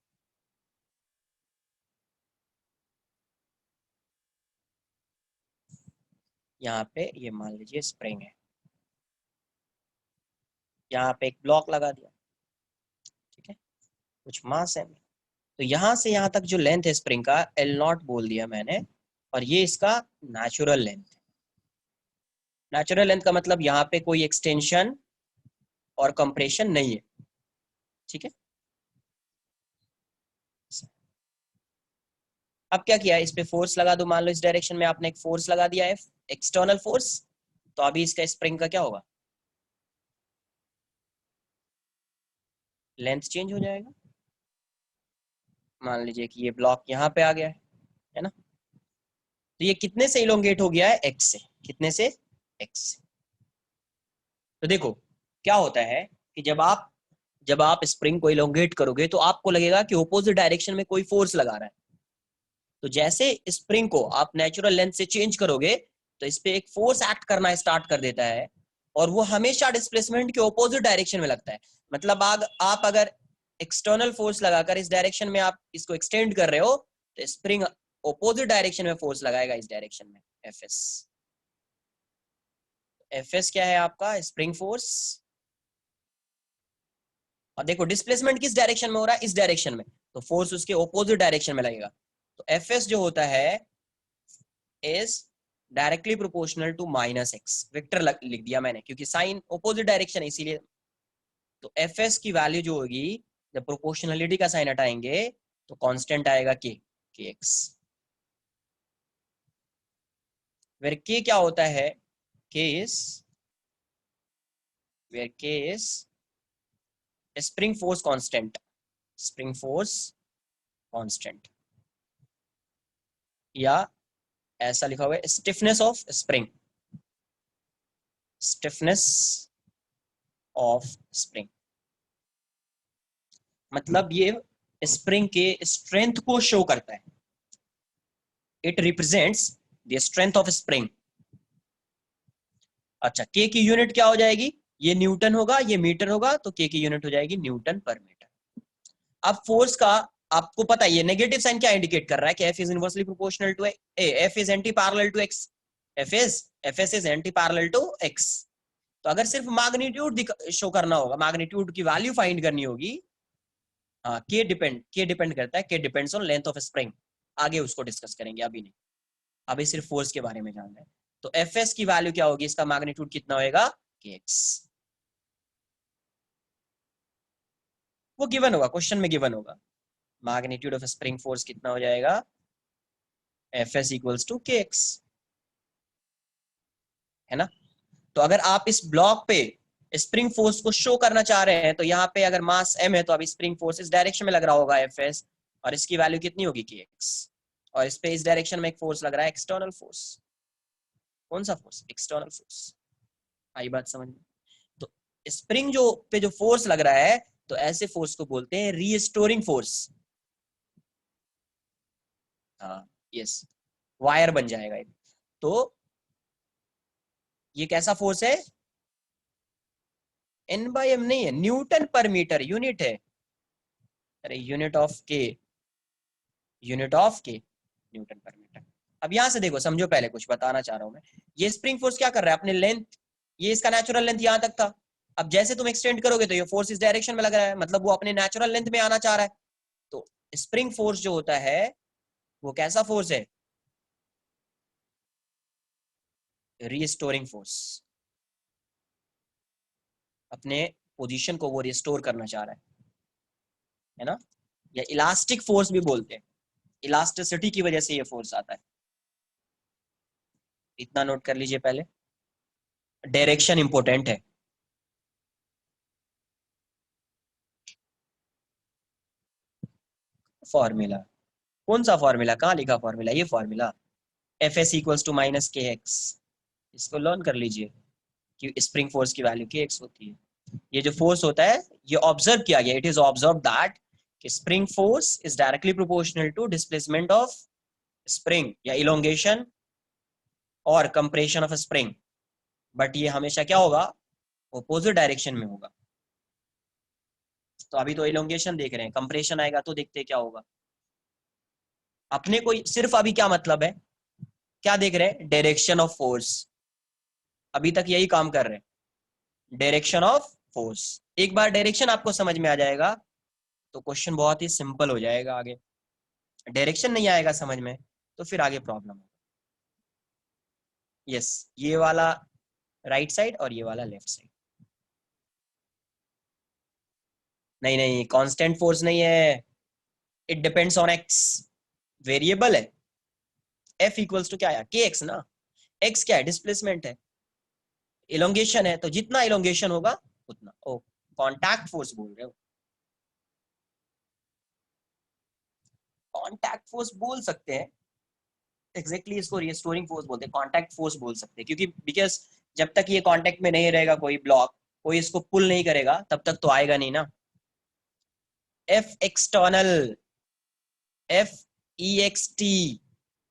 यहाँ पे ये मान लीजिए स्प्रिंग है, यहाँ पे एक ब्लॉक लगा दिया, ठीक है, कुछ मास है, तो यहाँ से यहाँ तक जो लेंथ है स्प्रिंग का L0 बोल दिया मैंने, और ये इसका नेचुरल लेंथ है। नेचुरल लेंथ का मतलब यहाँ पे कोई एक्सटेंशन और कंप्रेशन नहीं है, ठीक है। अब क्या किया, इस पे फोर्स लगा दो, मान लो इस डायरेक्शन में आपने एक फोर्स लगा दिया है, एक्सटर्नल फोर्स, तो अभी इसका स्प्रिंग का क्या होगा? लेंथ चेंज हो जाएगा। मान लीजिए कि ये ब्लॉक यहाँ पे आ गया है ना, तो ये कितने से इलोंगेट हो गया है? x से। कितने से? x से। तो देखो क्या होता है कि जब आप स्प्रिंग को इलोंगेट करोगे तो आपको लगेगा कि ऑपोजिट डायरेक्शन में कोई फोर्स लगा रहा है। तो जैसे स्प्रिंग को आप नेचुरल लेंथ से चेंज करोगे तो इस पे एक फोर्स एक्ट करना स्टार्ट कर देता है, और वो हमेशा डिस्प्लेसमेंट के ऑपोजिट डायरेक्शन में लगता है। मतलब आप अगर एक्सटर्नल फोर्स लगाकर इस डायरेक्शन में आप इसको एक्सटेंड कर रहे हो तो स्प्रिंग ऑपोजिट डायरेक्शन में फोर्स लगाएगा इस डायरेक्शन में, एफएस। एफएस क्या है आपका? Spring force. और देखो डिस्प्लेसमेंट किस डायरेक्शन में हो रहा है? इस डायरेक्शन में, तो फोर्स उसके ऑपोजिट डायरेक्शन में लगेगा। तो एफएस जो होता है is directly proportional to minus x. Vector लिख दिया मैंने क्योंकि साइन ऑपोजिट डायरेक्शन है इसीलिए। तो एफएस की वैल्यू जो होगी, जब प्रोपोर्शनलिटी का साइन हटाएंगे तो कांस्टेंट आएगा के एक्स। वेयर के क्या होता है? के इज वेयर के is spring force constant. Spring force constant, या ऐसा लिखा हुआ है stiffness of spring. Stiffness of spring मतलब ये स्प्रिंग के स्ट्रेंथ को शो करता है। It represents the strength of spring. अच्छा, के की यूनिट क्या हो जाएगी? ये न्यूटन होगा, ये मीटर होगा, तो के की यूनिट हो जाएगी न्यूटन पर मीटर। अब फोर्स का आपको पता है ये नेगेटिव साइन क्या इंडिकेट कर रहा है कि F is inversely proportional to F is anti parallel to x. F S is anti parallel to x. तो अगर सिर्फ मैग्नीट्यूड शो करना होगा, मैग्नीट्यूड की वैल्यू फाइंड करनी होगी, हाँ, के डिपेंड करता है, के depends on length of spring. आगे उसको डिस्कस करेंगे, अभी नहीं, अभी सिर्फ फोर्स के बारे में जानना है। तो एफ एस की वैल्यू क्या होगी? इसका मैग्नीट्यूड कितना होगा? के एक्स। वो गिवन होगा, क्वेश्चन में गिवन होगा। मैग्नीट्यूड ऑफ स्प्रिंग फोर्स कितना हो जाएगा? एफ एस इक्वल्स टू के एक्स, है ना। तो अगर आप इस ब्लॉक पे स्प्रिंग फोर्स को शो करना चाह रहे हैं तो यहाँ पे अगर मास m है तो अभी स्प्रिंग फोर्स इस डायरेक्शन में लग रहा होगा एफ एस, और इसकी वैल्यू कितनी होगी? के एक्स। और इस पे इस डायरेक्शन में एक फोर्स लग रहा है, एक्सटर्नल फोर्स। कौन सा फोर्स? External force. आई बात समझ में? तो स्प्रिंग जो पे जो फोर्स लग रहा है, तो ऐसे फोर्स को बोलते हैं रीस्टोरिंग फोर्स। हाँ, यस, वायर बन जाएगा ये। तो ये कैसा फोर्स है? एन बाई एम नहीं है, न्यूटन पर मीटर यूनिट है। अरे यूनिट ऑफ के, यूनिट ऑफ के न्यूटन पर मीटर। अब यहां से देखो, समझो, पहले कुछ बताना चाह रहा हूं मैं। ये स्प्रिंग फोर्स क्या कर रहा है? अपने लेंथ, ये इसका नेचुरल लेंथ यहां तक था। अब जैसे तुम एक्सटेंड करोगे तो ये फोर्स इस डायरेक्शन में लग रहा है, मतलब वो अपने नेचुरल लेंथ में आना चाह रहा है। तो स्प्रिंग फोर्स जो होता है वो कैसा फोर्स है? Restoring force. अपने पोजीशन को वो रिस्टोर करना चाह रहा है ना। या इलास्टिक फोर्स भी बोलते हैं, इलास्टिसिटी की वजह से ये फोर्स आता है। इतना नोट कर लीजिए पहले, डायरेक्शन इंपॉर्टेंट है। फॉर्मूला कौन सा? फॉर्मूला कहाँ लिखा? फॉर्मूला ये formula, F S equals to minus k x. इसको लर्न कर लीजिए कि स्प्रिंग फोर्स की वैल्यू के एक्स होती है। ये जो फोर्स होता है ये ऑब्जर्व किया गया, it is observe that spring force is directly proportional to displacement of spring या इलोंगेशन और कंप्रेशन ऑफ स्प्रिंग। बट ये हमेशा क्या होगा? ऑपोजिट डायरेक्शन में होगा। तो अभी तो इलोंगेशन देख रहे हैं, कंप्रेशन आएगा तो देखते क्या होगा। अपने को सिर्फ अभी क्या मतलब है, क्या देख रहे हैं? Direction of force. अभी तक यही काम कर रहे हैं, डायरेक्शन ऑफ फोर्स। एक बार डायरेक्शन आपको समझ में आ जाएगा तो क्वेश्चन बहुत ही सिंपल हो जाएगा आगे। डायरेक्शन नहीं आएगा समझ में तो फिर आगे प्रॉब्लम होगा। यस, ये वाला राइट साइड और ये वाला लेफ्ट साइड। नहीं नहीं, कांस्टेंट फोर्स नहीं है, it depends on x, variable है। एफ इक्वल्स टू क्या है? के एक्स ना। एक्स क्या है? डिस्प्लेसमेंट है। इलोंगेशन है तो जितना इलोंगेशन होगा उतना। ओ, कॉन्टैक्ट फोर्स बोल रहे हो? कॉन्टैक्ट फोर्स बोल सकते हैं, एग्जैक्टली इसको रिस्टोरिंग फोर्स बोलते हैं, कांटेक्ट फोर्स बोल सकते हैं, क्योंकि बिकॉज जब तक ये कांटेक्ट में नहीं रहेगा कोई ब्लॉक, कोई इसको पुल नहीं करेगा, तब तक तो आएगा नहीं ना। F external, F E X T,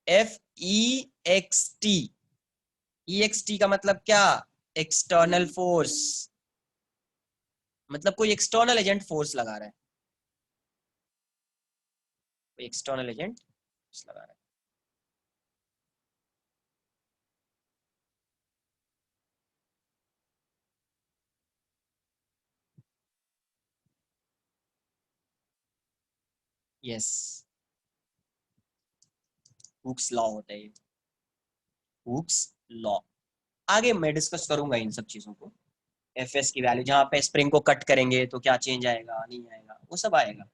F E X T, E X T का मतलब क्या? एक्सटर्नल फोर्स, मतलब कोई एक्सटर्नल एजेंट फोर्स लगा रहा है, कोई एक्सटर्नल एजेंट फोर्स लगा रहा है। यस, हुक्स लॉ होता है ये, हुक्स लॉ। आगे मैं डिस्कस करूंगा इन सब चीजों को। एफ एस की वैल्यू, जहां पे स्प्रिंग को कट करेंगे तो क्या चेंज आएगा, नहीं आएगा, वो सब आएगा।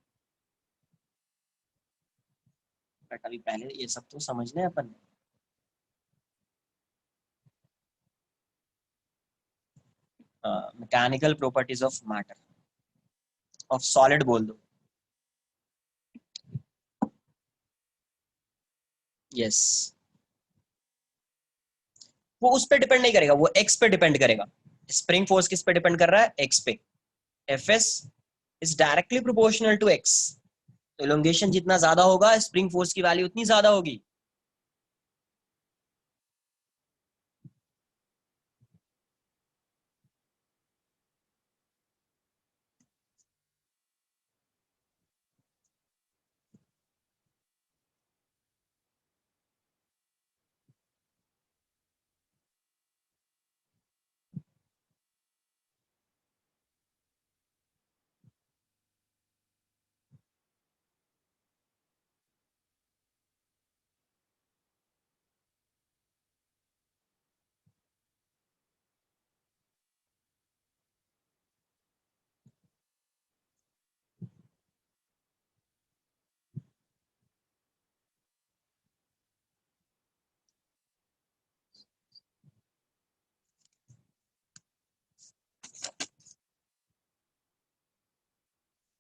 बट अभी पहले ये सब तो समझने हैं अपन। Mechanical properties of matter, of solid बोल दो। यस, वो उस पर डिपेंड नहीं करेगा, वो एक्स पे डिपेंड करेगा। स्प्रिंग फोर्स किस पे डिपेंड कर रहा है? एक्स पे। F S is directly proportional to x. तो एलोंगेशन जितना ज्यादा होगा, स्प्रिंग फोर्स की वैल्यू उतनी ज्यादा होगी।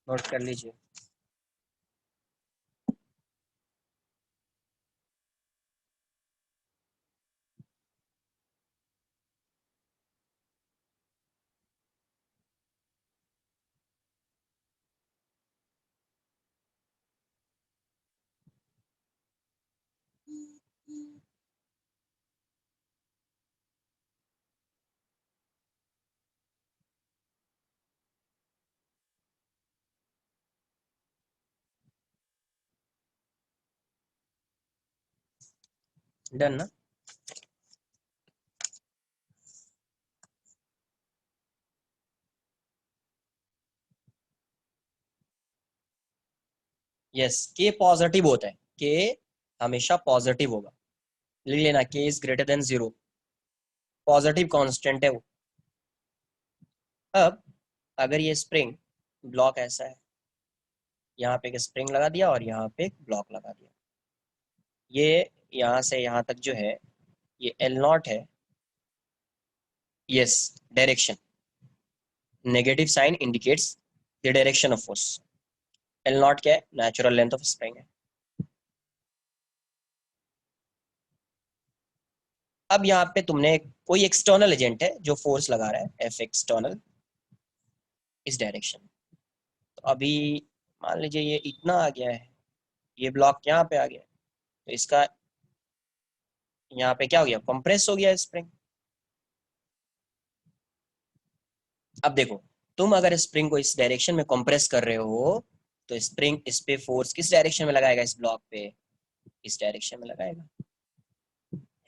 नोट कर लीजिए। डन ना? यस, के पॉजिटिव होता है, के हमेशा पॉजिटिव होगा। लिख लेना, के is greater than 0, positive constant है वो। अब अगर ये स्प्रिंग ब्लॉक ऐसा है, यहाँ पे एक स्प्रिंग लगा दिया और यहाँ पे एक ब्लॉक लगा दिया, ये यहाँ से यहाँ तक जो है ये एल नॉट है। Yes, direction, negative sign indicates the direction of force. L naught क्या है? नेचुरल लेंथ ऑफ स्प्रिंग है। अब यहाँ पे तुमने कोई एक्सटर्नल एजेंट है जो फोर्स लगा रहा है, एफ एक्सटर्नल, इस डायरेक्शन। तो अभी मान लीजिए ये इतना आ गया है, ये ब्लॉक यहाँ पे आ गया, तो इसका यहाँ पे क्या हो गया? कंप्रेस हो गया स्प्रिंग। अब देखो, तुम अगर स्प्रिंग को इस डायरेक्शन में कंप्रेस कर रहे हो, तो स्प्रिंग इस पे फोर्स किस डायरेक्शन में लगाएगा? इस ब्लॉक पे इस डायरेक्शन में लगाएगा,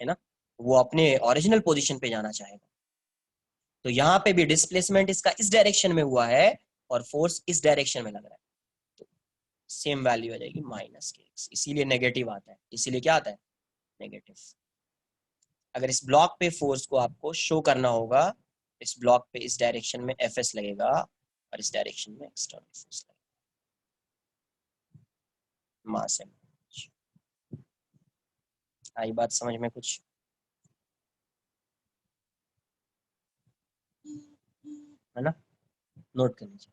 है ना? वो अपने ओरिजिनल पोजीशन पे जाना चाहेगा। तो यहाँ पे भी डिस्प्लेसमेंट इसका इस डायरेक्शन में हुआ है और फोर्स इस डायरेक्शन में लग रहा है, तो सेम वैल्यू आ जाएगी माइनस के एक्स। इसीलिए नेगेटिव आता है। इसीलिए क्या आता है? नेगेटिव। अगर इस ब्लॉक पे फोर्स को आपको शो करना होगा, इस ब्लॉक पे इस डायरेक्शन में एफ एस लगेगा और इस डायरेक्शन में एक्सटर्नल फोर्स लगेगा, मास है। आई बात समझ में कुछ? है ना? नोट कर लीजिए।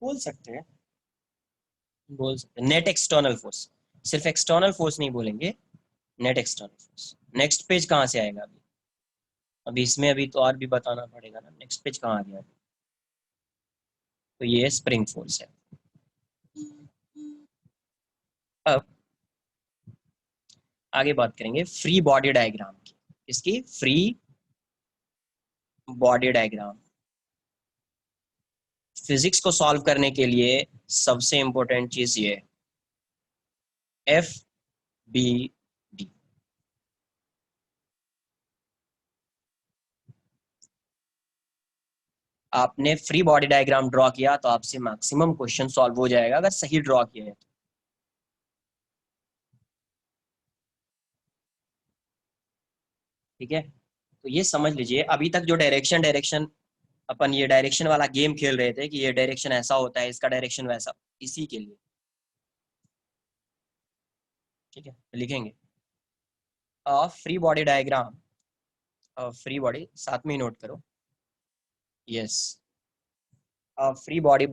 बोल सकते हैं, बोल सकते हैं नेट एक्सटर्नल फोर्स, सिर्फ एक्सटर्नल फोर्स नहीं बोलेंगे, net external force. Next page कहाँ से आएगा अभी? अभी इसमें अभी तो और भी बताना पड़ेगा ना, नेक्स्ट पेज कहाँ आ गया? तो ये स्प्रिंग फोर्स है। अब आगे बात करेंगे फ्री बॉडी डायग्राम की, इसकी फ्री बॉडी डायग्राम। फिजिक्स को सॉल्व करने के लिए सबसे इंपॉर्टेंट चीज ये एफ बी डी। आपने फ्री बॉडी डायग्राम ड्रॉ किया तो आपसे मैक्सिमम क्वेश्चन सॉल्व हो जाएगा अगर सही ड्रॉ किया है तो। ठीक है, तो ये समझ लीजिए अभी तक जो डायरेक्शन डायरेक्शन अपन ये डायरेक्शन वाला गेम खेल रहे थे कि ये डायरेक्शन ऐसा होता है, इसका डायरेक्शन वैसा, इसी के लिए। ठीक है, तो लिखेंगे free body diagram, free body साथ में ही नोट करो। Yes, free body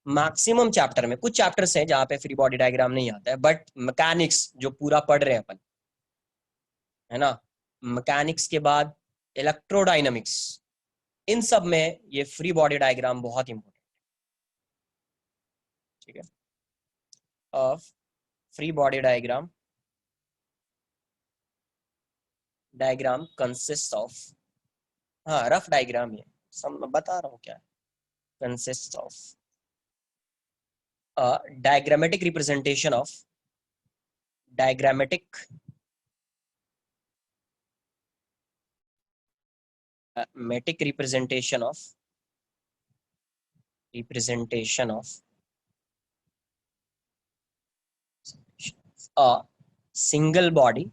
maximum chapter में, कुछ चैप्टर्स हैं जहाँ पे फ्री बॉडी डायग्राम नहीं आता है, बट मैकेनिक्स जो पूरा पढ़ रहे हैं अपन, है ना, मैकेनिक्स के बाद इलेक्ट्रोडायनामिक्स, इन सब में ये फ्री बॉडी डायग्राम बहुत इंपॉर्टेंट। ठीक है, free body diagram, diagram consist of, हाँ रफ डायग्राम ये सब मैं बता रहा हूँ क्या, consist of diagrammatic representation of, diagrammatic matic representation of a single body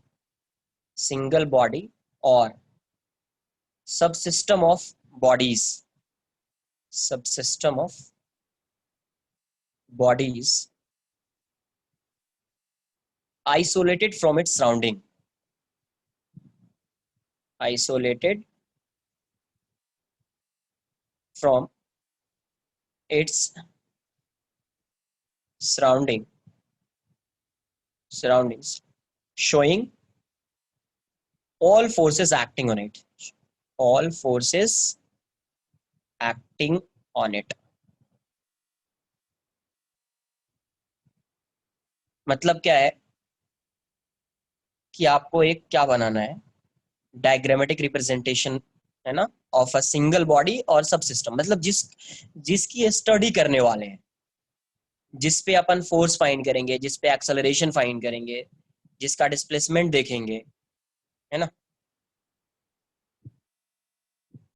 or subsystem of bodies isolated from its surrounding, isolated from its surroundings, showing all forces acting on it, all forces acting on it। मतलब क्या है कि आपको एक क्या बनाना है, diagrammatic representation, है ना, ऑफ अ सिंगल बॉडी और सब सिस्टम, मतलब जिसकी स्टडी करने वाले हैं, जिस पे अपन फोर्स फाइंड करेंगे, जिस पे एक्सेलरेशन फाइंड करेंगे, जिसका डिस्प्लेसमेंट देखेंगे, है ना।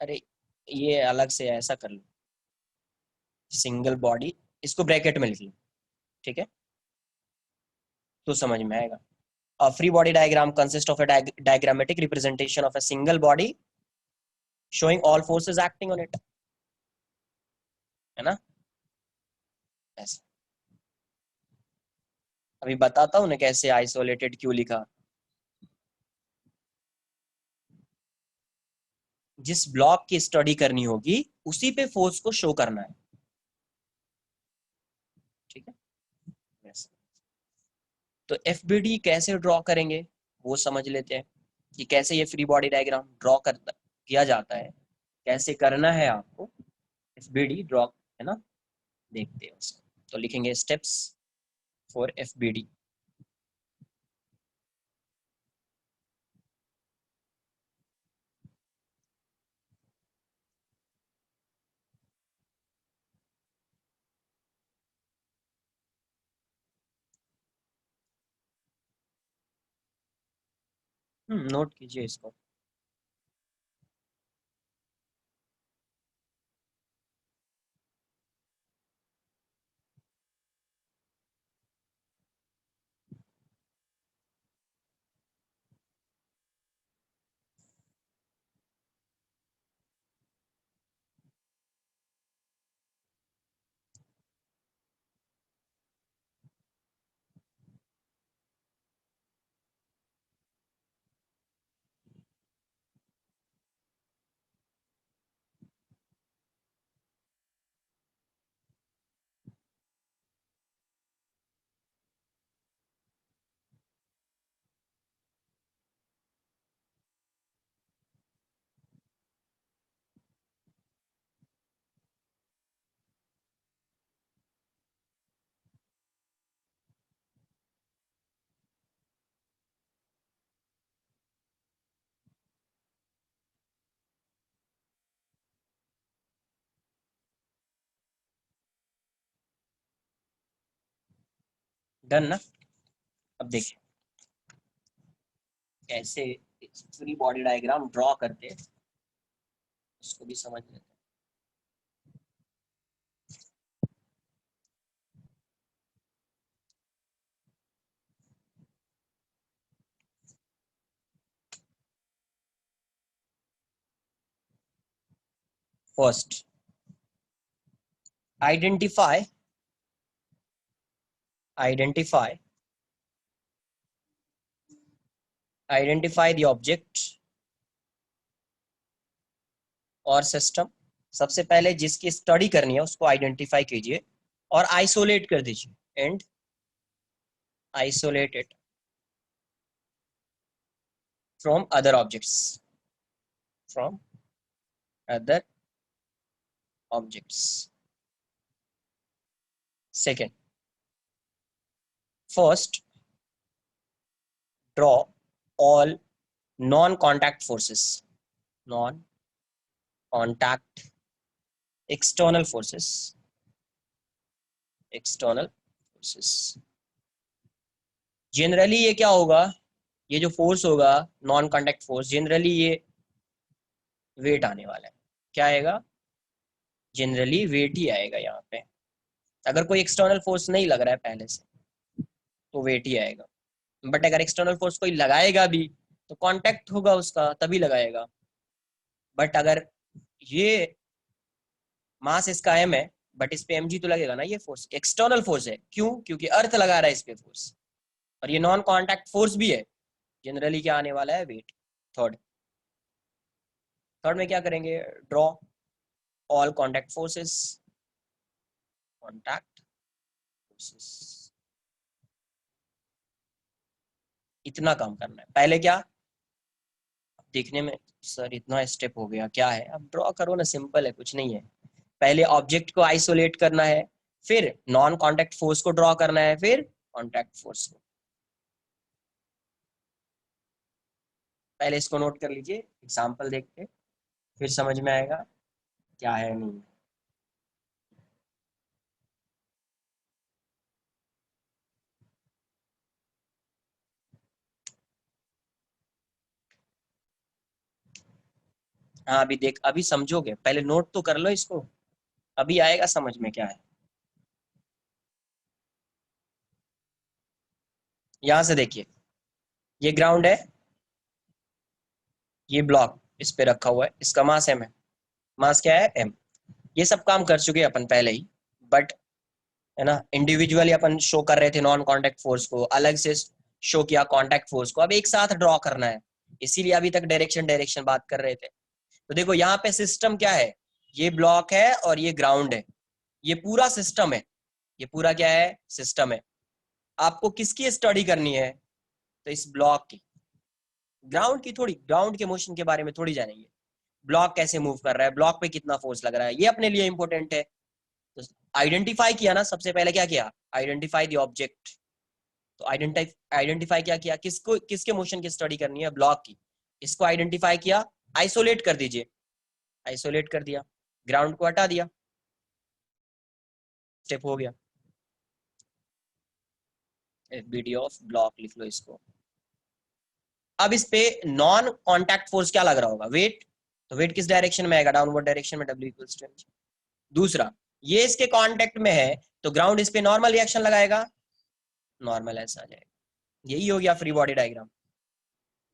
अरे ये अलग से ऐसा कर लो, सिंगल बॉडी, इसको ब्रैकेट में लिख लो, ठीक है, तो समझ में आएगा। A free body diagram consists of a diagrammatic representation of a single body showing all forces acting on it, है ना, ऐसा। अभी बताता हूँ ना कैसे आइसोलेटेड क्यों लिखा। जिस ब्लॉक की स्टडी करनी होगी उसी पे फोर्स को शो करना है, ठीक है। yes. तो एफबीडी कैसे ड्रॉ करेंगे वो समझ लेते हैं कि कैसे ये फ्री बॉडी डायग्राम ड्रॉ करता किया जाता है, कैसे करना है आपको एफबीडी ड्रॉ, है ना, देखते हैं उसको। तो लिखेंगे स्टेप्स फॉर एफबीडी। नोट कीजिए इसको। डन ना। अब देखिए कैसे फ्री बॉडी डायग्राम ड्रॉ करते हैं, उसको भी समझ लेते हैं। First, identify identify identify the object और सिस्टम। सबसे पहले जिसकी स्टडी करनी है उसको आइडेंटिफाई कीजिए और आइसोलेट कर दीजिए and isolate it from other objects, from other objects. Second, first draw all non-contact forces, non-contact external forces, external forces। Generally ये क्या होगा, ये जो फोर्स होगा नॉन कॉन्टैक्ट फोर्स, जनरली ये वेट आने वाला है। क्या आएगा, जनरली वेट ही आएगा यहाँ पे। अगर कोई एक्सटर्नल फोर्स नहीं लग रहा है पहले से तो वेट ही आएगा, बट अगर एक्सटर्नल फोर्स कोई लगाएगा भी तो कांटेक्ट होगा उसका तभी लगाएगा। बट अगर ये मास इसका m है बट इस पे mg तो लगेगा ना, ये फोर्स एक्सटर्नल फोर्स है। क्यों, क्योंकि अर्थ लगा रहा है इस पे फोर्स, और ये नॉन कांटेक्ट फोर्स भी है। जनरली क्या आने वाला है, वेट। थर्ड, थर्ड में क्या करेंगे, draw all contact forces, contact forces. इतना काम करना है। पहले क्या, देखने में सर इतना स्टेप हो गया, क्या है, अब ड्रॉ करो ना, सिंपल है, कुछ नहीं है। पहले ऑब्जेक्ट को आइसोलेट करना है, फिर नॉन कांटेक्ट फोर्स को ड्रॉ करना है, फिर कांटेक्ट फोर्स को। पहले इसको नोट कर लीजिए, एग्जांपल देख के फिर समझ में आएगा क्या है नहीं। हाँ अभी देख, अभी समझोगे, पहले नोट तो कर लो इसको, अभी आएगा समझ में क्या है। यहां से देखिए, ये ग्राउंड है, ये ब्लॉक इस पे रखा हुआ है, इसका मास m है। मास क्या है, m। ये सब काम कर चुके अपन पहले ही, बट है ना, इंडिविजुअली अपन शो कर रहे थे नॉन कांटेक्ट फोर्स को, अलग से शो किया कांटेक्ट फोर्स को, अब एक साथ ड्रॉ करना है। इसीलिए अभी तक डायरेक्शन डायरेक्शन बात कर रहे थे। तो देखो यहाँ पे सिस्टम क्या है, ये ब्लॉक है और ये ग्राउंड है, ये पूरा सिस्टम है, ये पूरा क्या है, सिस्टम है। आपको किसकी स्टडी करनी है, तो इस ब्लॉक की। ग्राउंड की थोड़ी, ग्राउंड के मोशन के बारे में थोड़ी जानेंगे, ब्लॉक कैसे मूव कर रहा है, ब्लॉक पे कितना फोर्स लग रहा है, ये अपने लिए इंपॉर्टेंट है। तो आइडेंटिफाई किया ना, सबसे पहले क्या किया, आइडेंटिफाई द ऑब्जेक्ट। तो आइडेंटिफाई क्या किया, किसको, किसके मोशन की स्टडी करनी है, ब्लॉक की। इसको आइडेंटिफाई किया, आइसोलेट कर दीजिए, आइसोलेट कर दिया, ग्राउंड को हटा दिया, स्टेप हो गया। FBD ऑफ ब्लॉक लिख लो इसको। अब इस पे नॉन कांटेक्ट फोर्स क्या लग रहा होगा, वेट। तो वेट किस डायरेक्शन में आएगा, डाउनवर्ड डायरेक्शन में, W इक्वल्स टू mg। दूसरा, ये इसके कांटेक्ट में है तो ग्राउंड इस पे नॉर्मल रिएक्शन लगाएगा, नॉर्मल ऐसा आ जाएगा। यही हो गया फ्री बॉडी डायग्राम।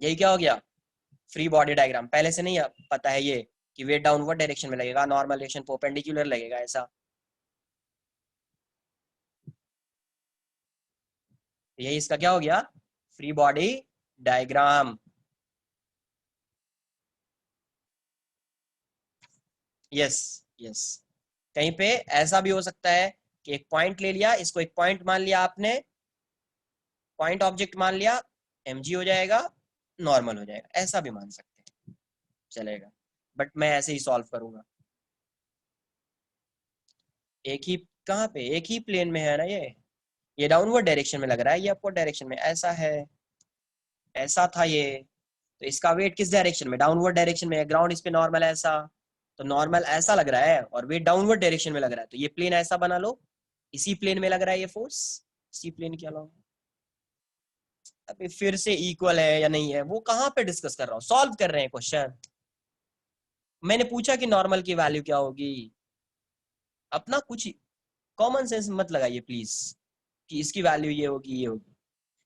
यही क्या हो गया, फ्री बॉडी डायग्राम। पहले से नहीं पता है ये कि वेट डाउनवर्ड डायरेक्शन में लगेगा, नॉर्मल रिएक्शन परपेंडिकुलर लगेगा, ऐसा। यही इसका क्या हो गया, free body diagram. Yes yes, कहीं पे ऐसा भी हो सकता है कि एक पॉइंट ले लिया, इसको एक पॉइंट मान लिया आपने, पॉइंट ऑब्जेक्ट मान लिया, mg हो जाएगा, नॉर्मल हो जाएगा, ऐसा भी मान सकते हैं, चलेगा। बट मैं ऐसे ही सॉल्व करूंगा। एक ही, कहाँ पे, एक ही प्लेन में है ना ये डाउनवर्ड डायरेक्शन में लग रहा है, ये अपवर्ड डायरेक्शन में, ऐसा है, ऐसा था ये। तो इसका वेट किस डायरेक्शन में, डाउनवर्ड डायरेक्शन में है, ग्राउंड इस पे नॉर्मल ऐसा, तो नॉर्मल ऐसा लग रहा है और वेट डाउनवर्ड डायरेक्शन में लग रहा है, तो ये प्लेन ऐसा बना लो, इसी प्लेन में लग रहा है ये फोर्स, सी प्लेन के अलावा। अभी फिर से इक्वल है या नहीं है वो कहाँ पे डिस्कस कर रहा हूँ, सॉल्व कर रहे हैं क्वेश्चन। मैंने पूछा कि नॉर्मल की वैल्यू क्या होगी। अपना कुछ कॉमन सेंस मत लगाइए प्लीज कि इसकी वैल्यू ये होगी ये होगी।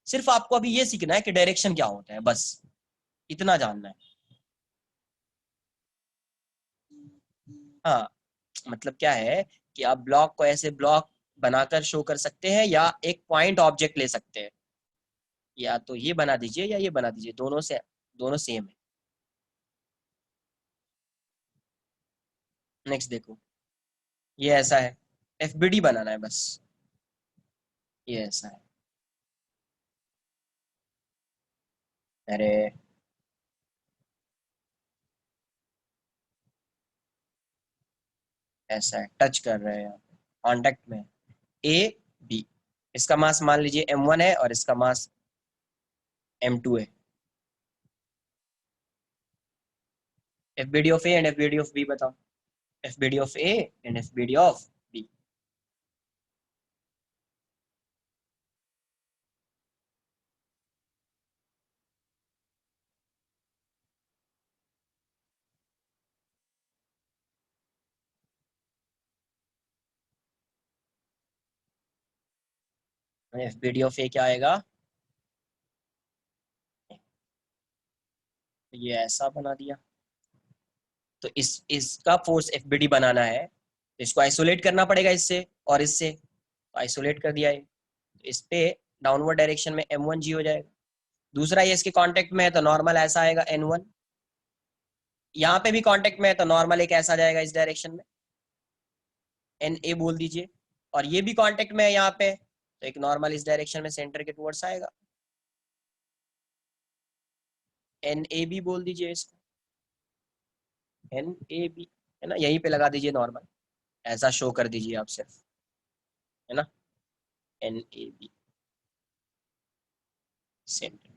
सिर्फ आपको अभी ये सीखना है कि डायरेक्शन क्या होता है, बस इतना जानना है। हाँ, मतलब क्या है कि आप ब्लॉक को ऐसे ब्लॉक बनाकर शो कर सकते हैं या एक पॉइंट ऑब्जेक्ट ले सकते हैं। या तो ये बना दीजिए या ये बना दीजिए, दोनों सेम है। नेक्स्ट देखो, ये ऐसा है, एफबीडी बनाना है बस। ये ऐसा है, अरे ऐसा है, टच कर रहे हैं यहाँ पे, कॉन्टेक्ट में ए बी। इसका मास मान लीजिए m1 है और इसका मास m2 है। FBD of A and FBD of B बताओ। FBD of A and FBD of B. FBD of A क्या आएगा, ये ऐसा बना दिया। तो इसका फोर्स एफबीडी बनाना है तो इसको आइसोलेट करना पड़ेगा इससे और इससे, तो आइसोलेट कर दिया है तो इस पे डाउनवर्ड डायरेक्शन में m1g हो जाएगा। दूसरा ये इसके कांटेक्ट में है तो नॉर्मल ऐसा आएगा n1। यहाँ पे भी कांटेक्ट में है तो नॉर्मल एक ऐसा जाएगा इस डायरेक्शन में, na बोल दीजिए। और ये भी कांटेक्ट में है यहाँ पे तो एक नॉर्मल इस डायरेक्शन में सेंटर के टुवर्ड्स आएगा, NAB बोल दीजिए इसको, NAB है ना, यहीं पे लगा दीजिए नॉर्मल, ऐसा शो कर दीजिए आप सिर्फ, है ना, NAB सेंटर।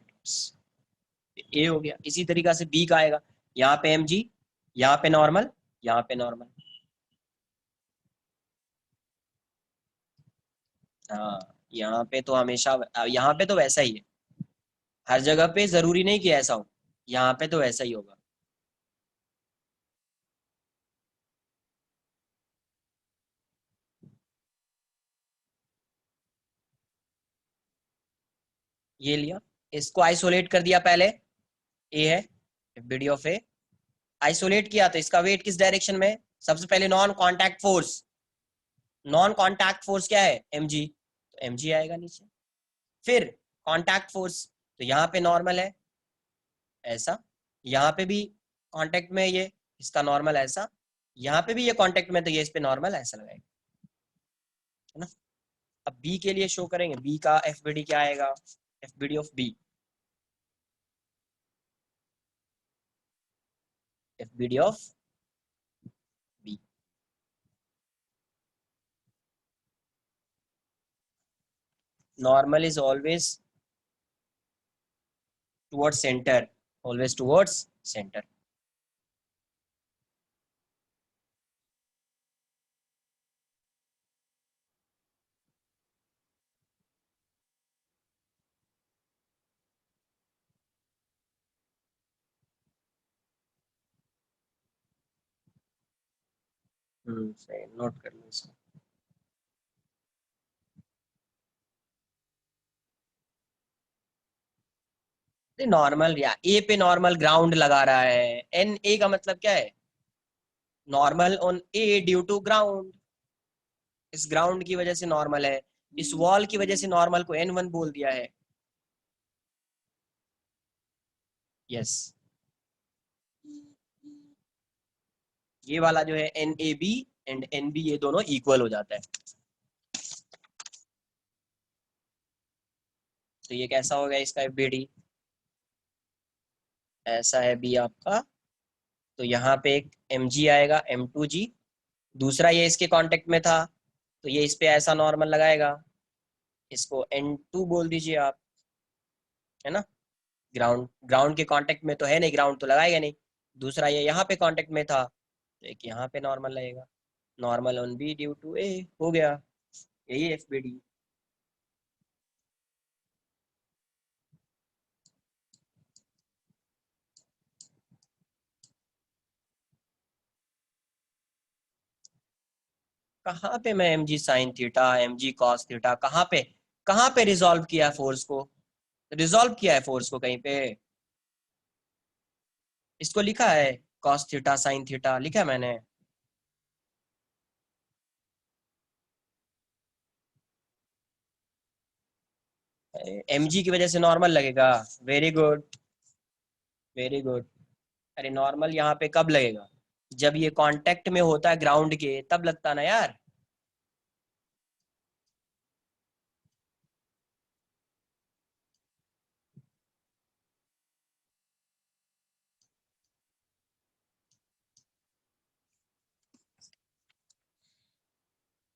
ए हो गया। इसी तरीका से बी का आएगा, यहाँ पे mg, यहाँ पे नॉर्मल, यहाँ पे नॉर्मल। हाँ, यहाँ पे तो हमेशा, यहाँ पे तो वैसा ही है, हर जगह पे जरूरी नहीं कि ऐसा हो, यहाँ पे तो वैसा ही होगा। ये लिया, इसको आइसोलेट कर दिया पहले, ए है एफबीडी ऑफ ए, आइसोलेट किया तो इसका वेट किस डायरेक्शन में, सबसे पहले non contact force, non contact force क्या है mg, तो mg आएगा नीचे। फिर कांटेक्ट फोर्स, तो यहाँ पे नॉर्मल है ऐसा, यहाँ पे भी कांटेक्ट में ये, इसका नॉर्मल ऐसा, यहाँ पे भी ये कांटेक्ट में तो ये इस पे नॉर्मल ऐसा लगाएगा, है ना। अब बी के लिए शो करेंगे, बी का एफबीडी क्या आएगा, FBD of B, FBD of B, normal is always towards center, always towards center। सही, नोट कर लो इसको। नॉर्मल या ए पे नॉर्मल ग्राउंड लगा रहा है, एन ए का मतलब क्या है, normal on A due to ground, इस ग्राउंड की वजह से नॉर्मल है, इस वॉल की वजह से नॉर्मल को n1 बोल दिया है। यस, ये वाला जो है NAB एंड NB ये दोनों इक्वल हो जाता है। तो ये कैसा हो गया इसका FBD, ऐसा है बी आपका। तो यहाँ पे एक mg आएगा m2g, दूसरा ये इसके कांटेक्ट में था तो ये इस पे ऐसा नॉर्मल लगाएगा, इसको n2 बोल दीजिए आप, है ना। ग्राउंड, ग्राउंड के कांटेक्ट में तो है नहीं, ग्राउंड तो लगाएगा नहीं। दूसरा ये यहाँ पे कांटेक्ट में था तो एक यहाँ पे नॉर्मल लगेगा, normal on B due to A, हो गया, यही एफबीडी। कहाँ पे मैं m g sine theta m g cos theta कहाँ पे रिजॉल्व किया है फोर्स को? रिजॉल्व किया है फोर्स को कहीं पे? इसको लिखा है कॉस थीटा साइन थीटा लिखा है मैंने? एम जी की वजह से नॉर्मल लगेगा। Very good, very good. अरे नॉर्मल यहाँ पे कब लगेगा? जब ये कांटेक्ट में होता है ग्राउंड के, तब लगता ना यार।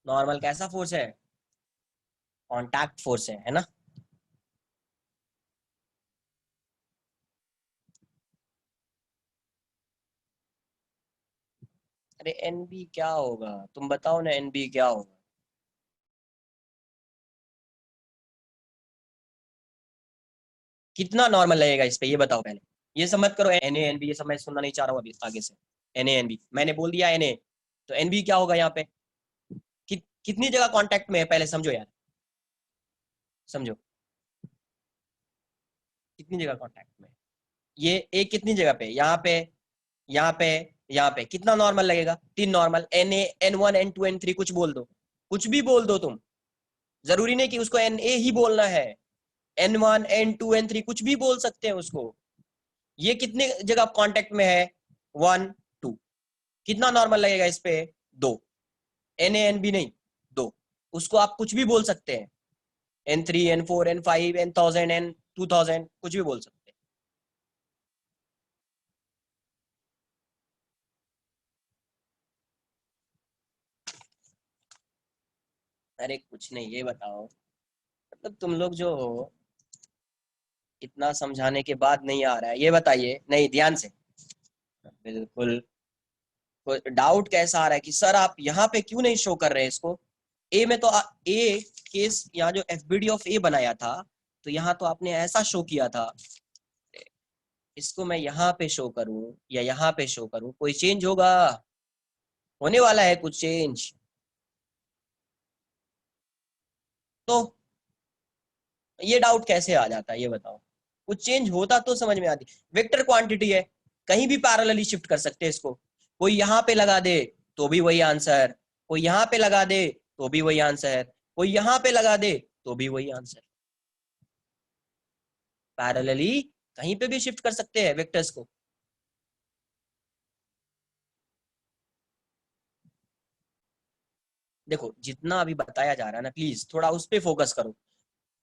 नॉर्मल कैसा फोर्स है? कांटेक्ट फोर्स है ना? अरे एन बी क्या होगा, तुम बताओ ना, एन बी क्या होगा? कितना नॉर्मल लगेगा इस पे, ये बताओ पहले। ये सब मत करो, एन ए एन बी ये सब मैं सुनना नहीं चाह रहा हूँ अभी आगे से। एन ए एन बी मैंने बोल दिया एन ए, तो एन बी क्या होगा यहाँ पे? कितनी जगह कांटेक्ट में है पहले समझो यार, समझो। कितनी जगह कांटेक्ट में है? ये एक कितनी जगह पे, यहाँ पे, यहाँ पे, यहाँ पे कितना नॉर्मल लगेगा? 3 normal, N A N one N two N three कुछ बोल दो, कुछ भी बोल दो तुम। जरूरी नहीं कि उसको एन ए ही बोलना है, N one N two N three कुछ भी बोल सकते हैं उसको। ये कितने जगह कांटेक्ट में है? 1 2। कितना नॉर्मल लगेगा इस पे? 2। एन ए एन बी नहीं, 2। उसको आप कुछ भी बोल सकते हैं, N three N four N five N thousand N 2000 कुछ भी बोल सकते हैं। अरे कुछ नहीं, ये बताओ, मतलब तुम लोग जो हो, इतना समझाने के बाद नहीं आ रहा है, ये बताइए, नहीं ध्यान से। बिल्कुल। डाउट कैसा आ रहा है कि सर आप यहाँ पे क्यों नहीं शो कर रहे हैं इसको? ए में तो ए केस, यहाँ जो एफ बी डी ऑफ ए बनाया था, तो यहाँ तो आपने ऐसा शो किया था। इसको मैं यहाँ पे शो करूं या यहाँ पे शो करूं, कोई चेंज होगा? होने वाला है कुछ चेंज? तो ये डाउट कैसे आ जाता है, ये बताओ। कुछ चेंज होता तो समझ में आती। वेक्टर क्वांटिटी है, कहीं भी पैरेलली शिफ्ट कर सकते हैं इसको। कोई यहाँ पे लगा दे तो भी वही आंसर, कोई यहाँ पे लगा दे तो भी वही आंसर, कोई यहाँ पे लगा दे तो भी वही आंसर। पैरेलली कहीं पे भी शिफ्ट कर सकते हैं वेक्टर्स को। देखो जितना अभी बताया जा रहा है ना, प्लीज थोड़ा उस पे फोकस करो।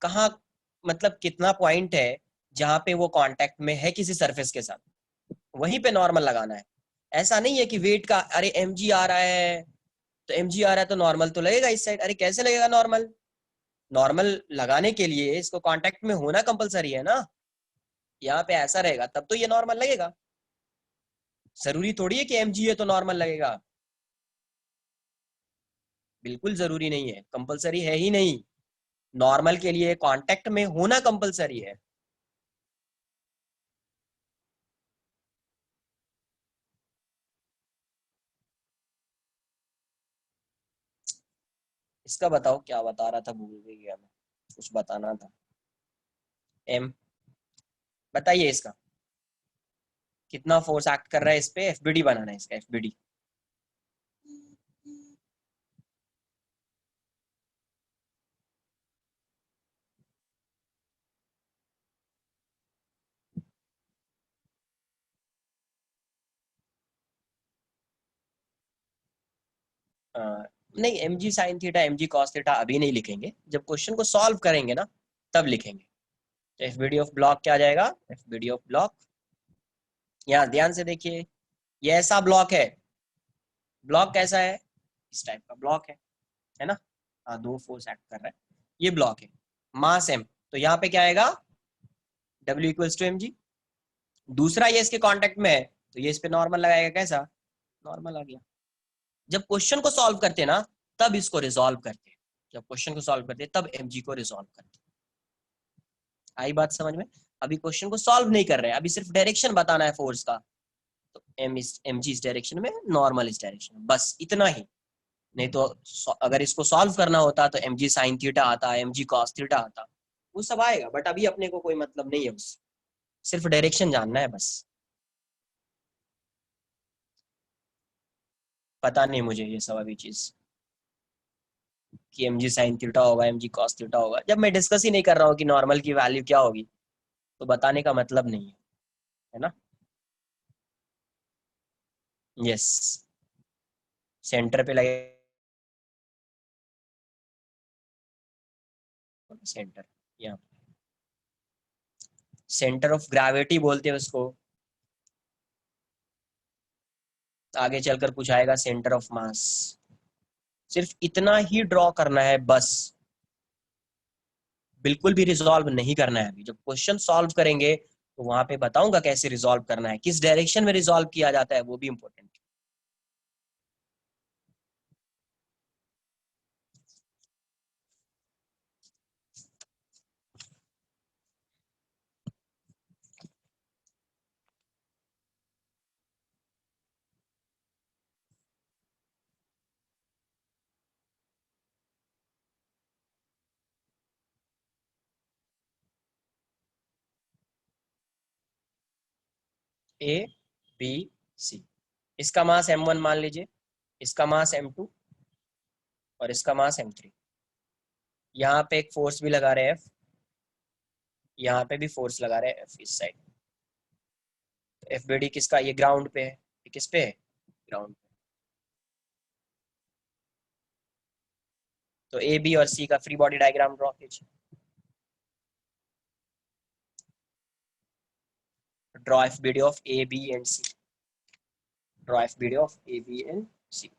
कहाँ, मतलब कितना पॉइंट है जहां पे वो कांटेक्ट में है किसी सरफेस के साथ, वहीं पे नॉर्मल लगाना है। ऐसा नहीं है कि वेट का, अरे एम जी आ रहा है तो एम जी आ रहा है तो नॉर्मल तो लगेगा इस साइड, अरे कैसे लगेगा नॉर्मल? नॉर्मल लगाने के लिए इसको कांटेक्ट में होना कंपलसरी है ना। यहाँ पे ऐसा रहेगा तब तो ये नॉर्मल लगेगा। जरूरी थोड़ी है कि एम जी है तो नॉर्मल लगेगा। बिल्कुल जरूरी नहीं है, कंपलसरी है ही नहीं। नॉर्मल के लिए कांटेक्ट में होना कंपलसरी है। इसका बताओ, क्या बता रहा था, भूल भी गया मैं, कुछ बताना था। एम, बताइए इसका कितना फोर्स एक्ट कर रहा है इस पे, एफबीडी बनाना है इसका, एफबीडी। नहीं, m g sine theta m g cos theta अभी नहीं लिखेंगे, जब क्वेश्चन को सॉल्व करेंगे ना तब लिखेंगे। तो एफबीडी ऑफ ब्लॉक क्या आ जाएगा? एफबीडी ऑफ ब्लॉक, यहाँ ध्यान से देखिए, ये ऐसा ब्लॉक है। ब्लॉक कैसा है? इस टाइप का ब्लॉक है ना? हाँ, दो फोर्स एक्ट कर रहा है, ये ब्लॉक है, मास एम। तो यहाँ पे क्या आएगा? W equals to m g. दूसरा ये इसके कांटेक्ट में है, तो ये इस पे नॉर्मल लगाएगा, कैसा? नॉर्मल आ गया। जब क्वेश्चन को सॉल्व करते हैं ना, तब इसको रिजॉल्व करते हैं। जब क्वेश्चन को सॉल्व करते हैं तब एमजी को रिजॉल्व करते हैं। आई बात समझ में? अभी क्वेश्चन को सॉल्व नहीं कर रहे हैं, अभी सिर्फ डायरेक्शन बताना है फोर्स का। तो एम जी इस डायरेक्शन में, नॉर्मल इस डायरेक्शन में, बस इतना ही। नहीं तो अगर इसको सॉल्व करना होता तो mg sin थीटा आता, mg cos थीटा आता, वो सब आएगा, बट अभी अपने को कोई मतलब नहीं है उससे, सिर्फ डायरेक्शन जानना है बस। पता नहीं मुझे ये सब अभी चीज कि mg sin थीटा होगा, mg cos थीटा होगा, जब मैं डिस्कस ही नहीं कर रहा हूँ कि नॉर्मल की वैल्यू क्या होगी तो बताने का मतलब नहीं है ना। यस, सेंटर पे लगे, सेंटर, यहाँ सेंटर ऑफ ग्रेविटी बोलते हैं उसको, आगे चलकर कुछ आएगा सेंटर ऑफ मास। सिर्फ इतना ही ड्रॉ करना है बस, बिल्कुल भी रिजॉल्व नहीं करना है। अभी जब क्वेश्चन सॉल्व करेंगे तो वहां पे बताऊंगा कैसे रिजॉल्व करना है, किस डायरेक्शन में रिजॉल्व किया जाता है, वो भी इंपॉर्टेंट। ए बी सी, इसका मास m1 मान लीजिए, इसका मास m2 और इसका मास m3। यहाँ पे एक फोर्स भी लगा रहे हैं F, यहाँ पे भी फोर्स लगा रहे हैं F इस साइड। एफ बी डी किसका, ये ग्राउंड पे है, ये किस पे है, ग्राउंड पे। तो ए बी और सी का फ्री बॉडी डायग्राम ड्रॉ कीजिए। Draw F B D of A B and C, draw F B D of A B and C.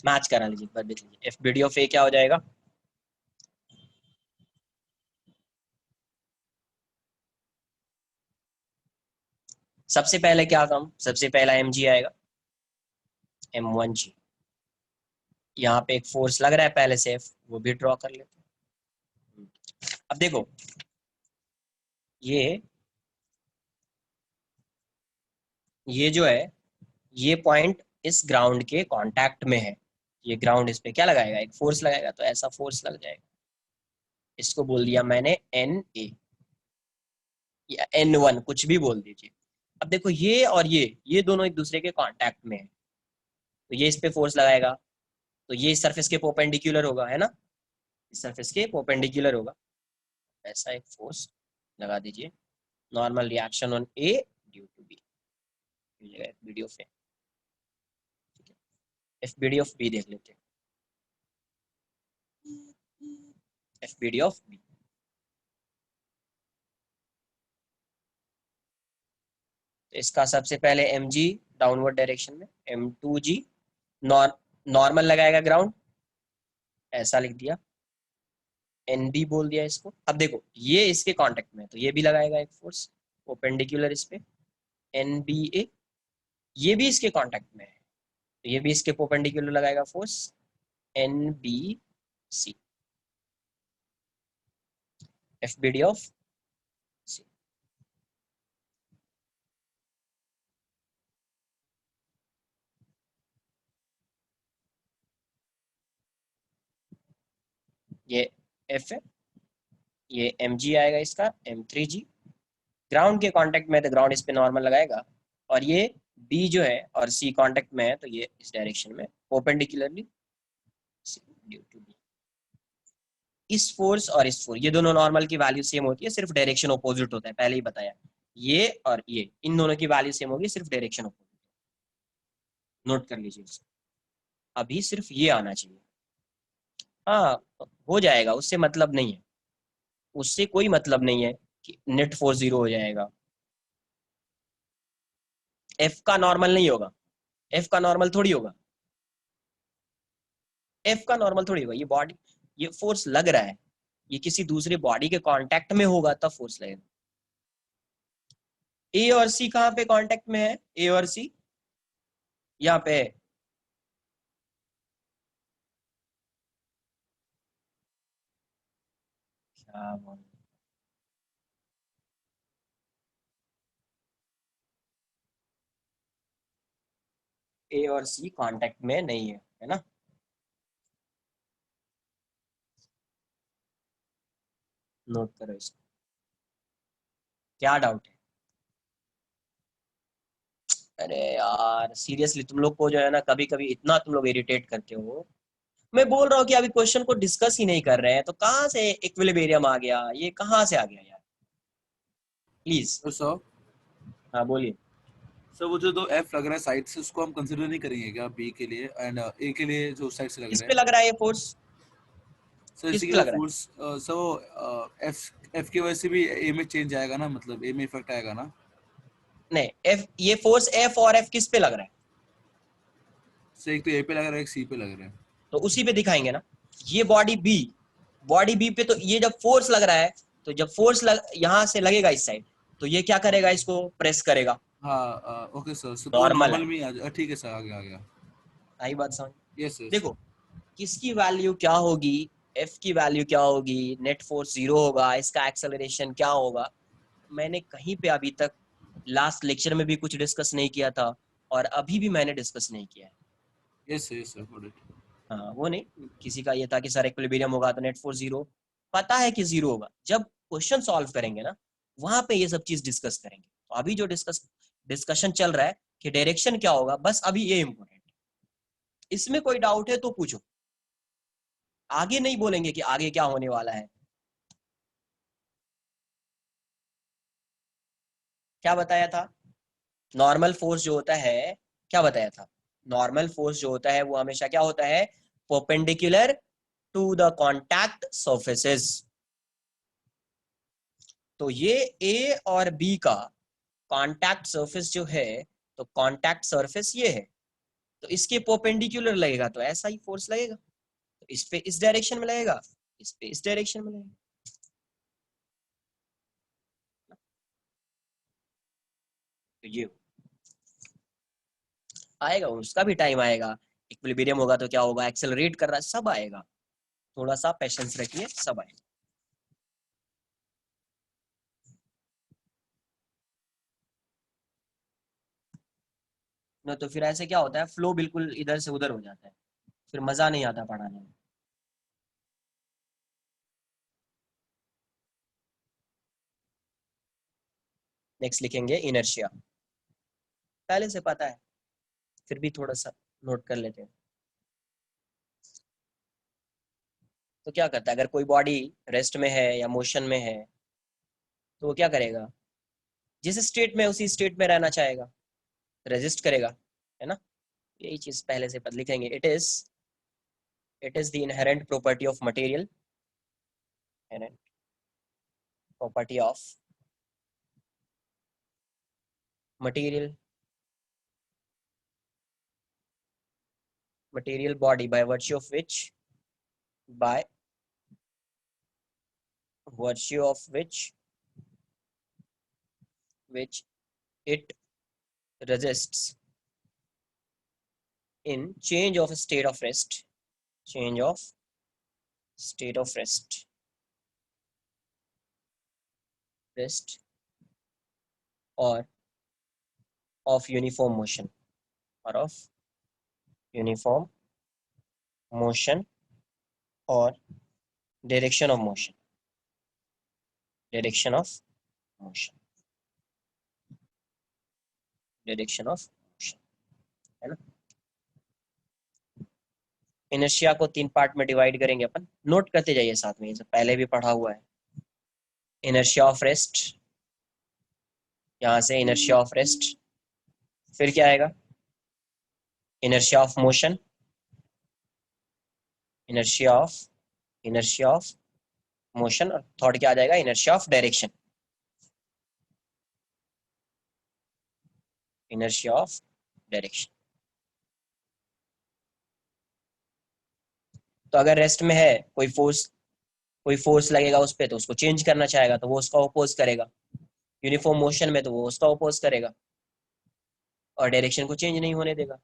Match करा लीजिए, एक बार देख लीजिए F B D of A क्या हो जाएगा। सबसे पहले क्या काम, सबसे पहला एम जी आएगा, m1g। यहाँ पे एक फोर्स लग रहा है पहले से F, वो भी ड्रॉ कर लेते हैं। अब देखो ये जो है, ये पॉइंट इस ग्राउंड के कांटेक्ट में है, ये ग्राउंड इस पे क्या लगाएगा, एक फोर्स लगाएगा, तो ऐसा फोर्स लग जाएगा। इसको बोल दिया मैंने एन ए या N1, कुछ भी बोल दीजिए। अब देखो ये और ये दोनों एक दूसरे के कांटेक्ट में है, तो ये इस पे फोर्स लगाएगा, तो ये इस सरफेस के परपेंडिकुलर होगा, है ना, इस सरफेस के परपेंडिकुलर होगा, ऐसा एक फोर्स लगा दीजिए। Normal reaction on A due to B, video पे F B D of B देख लेते हैं। F B D of B, तो इसका सबसे पहले एम जी डाउनवर्ड डायरेक्शन में, m2g नॉर्मल लगाएगा ग्राउंड, ऐसा लिख दिया, एन बी बोल दिया इसको। अब देखो ये इसके कांटेक्ट में है, तो ये भी लगाएगा एक फोर्स परपेंडिकुलर इस पे, एन बी ए, ये भी इसके कांटेक्ट में है, तो ये भी इसके परपेंडिकुलर लगाएगा force N B C, F B D of C. ये एफ है, ये एम जी आएगा इसका, m3g ग्राउंड के कांटेक्ट में, तो ग्राउंड इस पे नॉर्मल लगाएगा, और ये बी जो है और सी कांटेक्ट में है, तो ये इस डायरेक्शन में परपेंडिकुलरली ड्यू टू बी। इस फोर्स और इस फोर्स, ये दोनों नॉर्मल की वैल्यू सेम होती है, सिर्फ डायरेक्शन ऑपोजिट होता है, पहले ही बताया। ये और ये, इन दोनों की वैल्यू सेम होगी, सिर्फ डायरेक्शन ऑपोजिट। नोट कर लीजिए इसको, अभी सिर्फ ये आना चाहिए, हाँ, हो जाएगा, उससे मतलब नहीं है, उससे कोई मतलब नहीं है कि नेट फोर्स जीरो हो जाएगा। एफ का नॉर्मल नहीं होगा, एफ का नॉर्मल थोड़ी होगा, एफ का नॉर्मल थोड़ी होगा। ये बॉडी, ये फोर्स लग रहा है, ये किसी दूसरे बॉडी के कांटेक्ट में होगा तब फोर्स लगेगा। ए और सी कहाँ पे कांटेक्ट में है? ए और सी यहाँ पे है। क्या बोल, ए और सी कांटेक्ट में नहीं है ना? नोट करो इसको। क्या डाउट है? अरे यार सीरियसली तुम लोग को जो है ना, कभी कभी इतना तुम लोग इरिटेट करते हो। मैं बोल रहा हूँ कि अभी क्वेश्चन को डिस्कस ही नहीं कर रहे हैं, तो कहाँ से इक्विलिब्रियम आ गया, ये कहाँ से आ गया यार? प्लीज। तो सर, हाँ बोलिए। सर वो जो दो एफ लग रहा है साइड से, उसको हम कंसिडर नहीं करेंगे क्या बी के लिए एंड ए के लिए जो साइड से लग किस रहा पे है? लग रहा है ये फोर्स? सर किस इसी के पे जो लग रहा है? फोर्स, सर वो एफ की वजह से भी ए में चेंज आएगा ना, मतलब ए में इफेक्ट आएगा ना? नहीं, एफ, ये फोर्स एफ और एफ किस पे लग रहा है? सर एक तो ए पे लग रहा है, एक सी पे लग रहा है। तो उसी पे दिखाएंगे ना। ये बॉडी बी, बॉडी बी पे तो ये जब फोर्स लग रहा है, तो जब फोर्स यहाँ से लगेगा इस साइड, तो ये क्या करेगा, इसको प्रेस करेगा। हाँ ओके सर, तो वो नॉर्मल नॉर्मल है। में ही आ जाए। ठीक है सर, आ गया आ गया। आई बात समझ? यस यस देखो, सर। किसकी वैल्यू क्या होगी, एफ की वैल्यू क्या होगी, नेट फोर्स जीरो होगा, इसका एक्सेलरेशन क्या होगा, मैंने कहीं पे अभी तक लास्ट लेक्चर में भी कुछ डिस्कस नहीं किया था, और अभी भी मैंने डिस्कस नहीं किया है। Yes sir, got it. हाँ, वो नहीं, किसी का ये था कि सर इक्विलिब्रियम होगा तो नेट फोर्स जीरो, पता है कि जीरो होगा। जब क्वेश्चन सॉल्व करेंगे ना, वहां पे ये सब चीज डिस्कस करेंगे। तो अभी जो डिस्कशन चल रहा है कि डायरेक्शन क्या होगा, बस अभी ये इंपॉर्टेंट। इसमें कोई डाउट है तो पूछो, आगे नहीं बोलेंगे कि आगे क्या होने वाला है। क्या बताया था? नॉर्मल फोर्स जो होता है, क्या बताया था? नॉर्मल फोर्स जो होता है वो हमेशा क्या होता है? Perpendicular to the contact surfaces. तो ये ए और बी का कॉन्टैक्ट सरफेस जो है, तो कॉन्टैक्ट सरफेस ये है, तो इसके परपेंडिकुलर लगेगा तो ऐसा ही फोर्स लगेगा। तो इस पे इस डायरेक्शन में लगेगा, इस पे इस डायरेक्शन में लगेगा। तो ये आएगा, उसका भी टाइम आएगा। इक्विलिब्रियम होगा तो क्या होगा, एक्सेलरेट कर रहा है, सब आएगा। थोड़ा सा पेशेंस रखिए, सब आएगा। ना तो फिर ऐसे क्या होता है, फ्लो बिल्कुल इधर से उधर हो जाता है, फिर मजा नहीं आता पढ़ाने में। नेक्स्ट लिखेंगे इनर्शिया। पहले से पता है, फिर भी थोड़ा सा नोट कर लेते हैं। तो क्या करता है, अगर कोई बॉडी रेस्ट में है या मोशन में है, तो वो क्या करेगा, जिस स्टेट में उसी स्टेट में रहना चाहेगा, रेजिस्ट करेगा, है ना? यही चीज पहले से लिखेंगे। It is the inherent property of material, property of material, material body by virtue of which, by virtue of which it resists in change of state of rest, change of state of rest or of uniform motion, or of uniform motion or direction of motion, direction of motion, direction of motion, है ना? Inertia को 3 part में divide करेंगे अपन, note करते जाइए साथ में, ये सब पहले भी पढ़ा हुआ है। इनर्शिया ऑफ रेस्ट, यहाँ से इनर्शिया ऑफ रेस्ट, फिर क्या आएगा, inertia of motion, inertia of inertia of motion, और थर्ड क्या आ जाएगा, inertia of direction, inertia of direction. तो अगर रेस्ट में है, कोई फोर्स लगेगा उस पर तो उसको चेंज करना चाहेगा, तो वो उसका ओपोज करेगा। यूनिफॉर्म मोशन में तो वो उसका ओपोज करेगा और डायरेक्शन को चेंज नहीं होने देगा,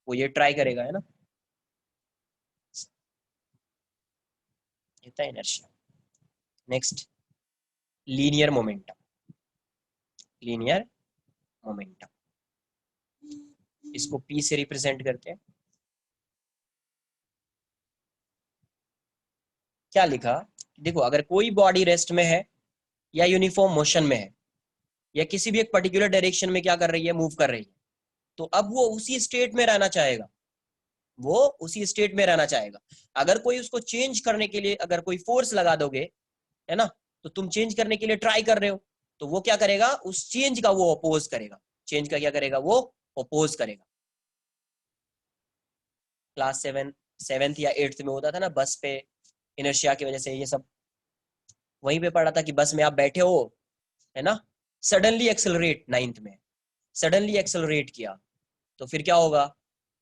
वो ये ट्राई करेगा, है ना। ये था inertia. Next, linear momentum, linear momentum, इसको P से रिप्रेजेंट करते हैं। क्या लिखा, देखो अगर कोई बॉडी रेस्ट में है या यूनिफॉर्म मोशन में है या किसी भी एक पर्टिकुलर डायरेक्शन में क्या कर रही है, मूव कर रही है, तो अब वो उसी स्टेट में रहना चाहेगा, वो उसी स्टेट में रहना चाहेगा। अगर कोई उसको चेंज करने के लिए अगर कोई फोर्स लगा दोगे, है ना, तो तुम चेंज करने के लिए ट्राई कर रहे हो, तो वो क्या करेगा, उस चेंज का वो अपोज करेगा, चेंज का क्या करेगा, वो अपोज करेगा। क्लास 7th या 8th में होता था ना, बस पे इनर्शिया की वजह से ये सब, वहीं पे पढ़ा था कि बस में आप बैठे हो, है ना, सडनली एक्सेलरेट, 9th में सडनली एक्सेलरेट किया, तो फिर क्या होगा,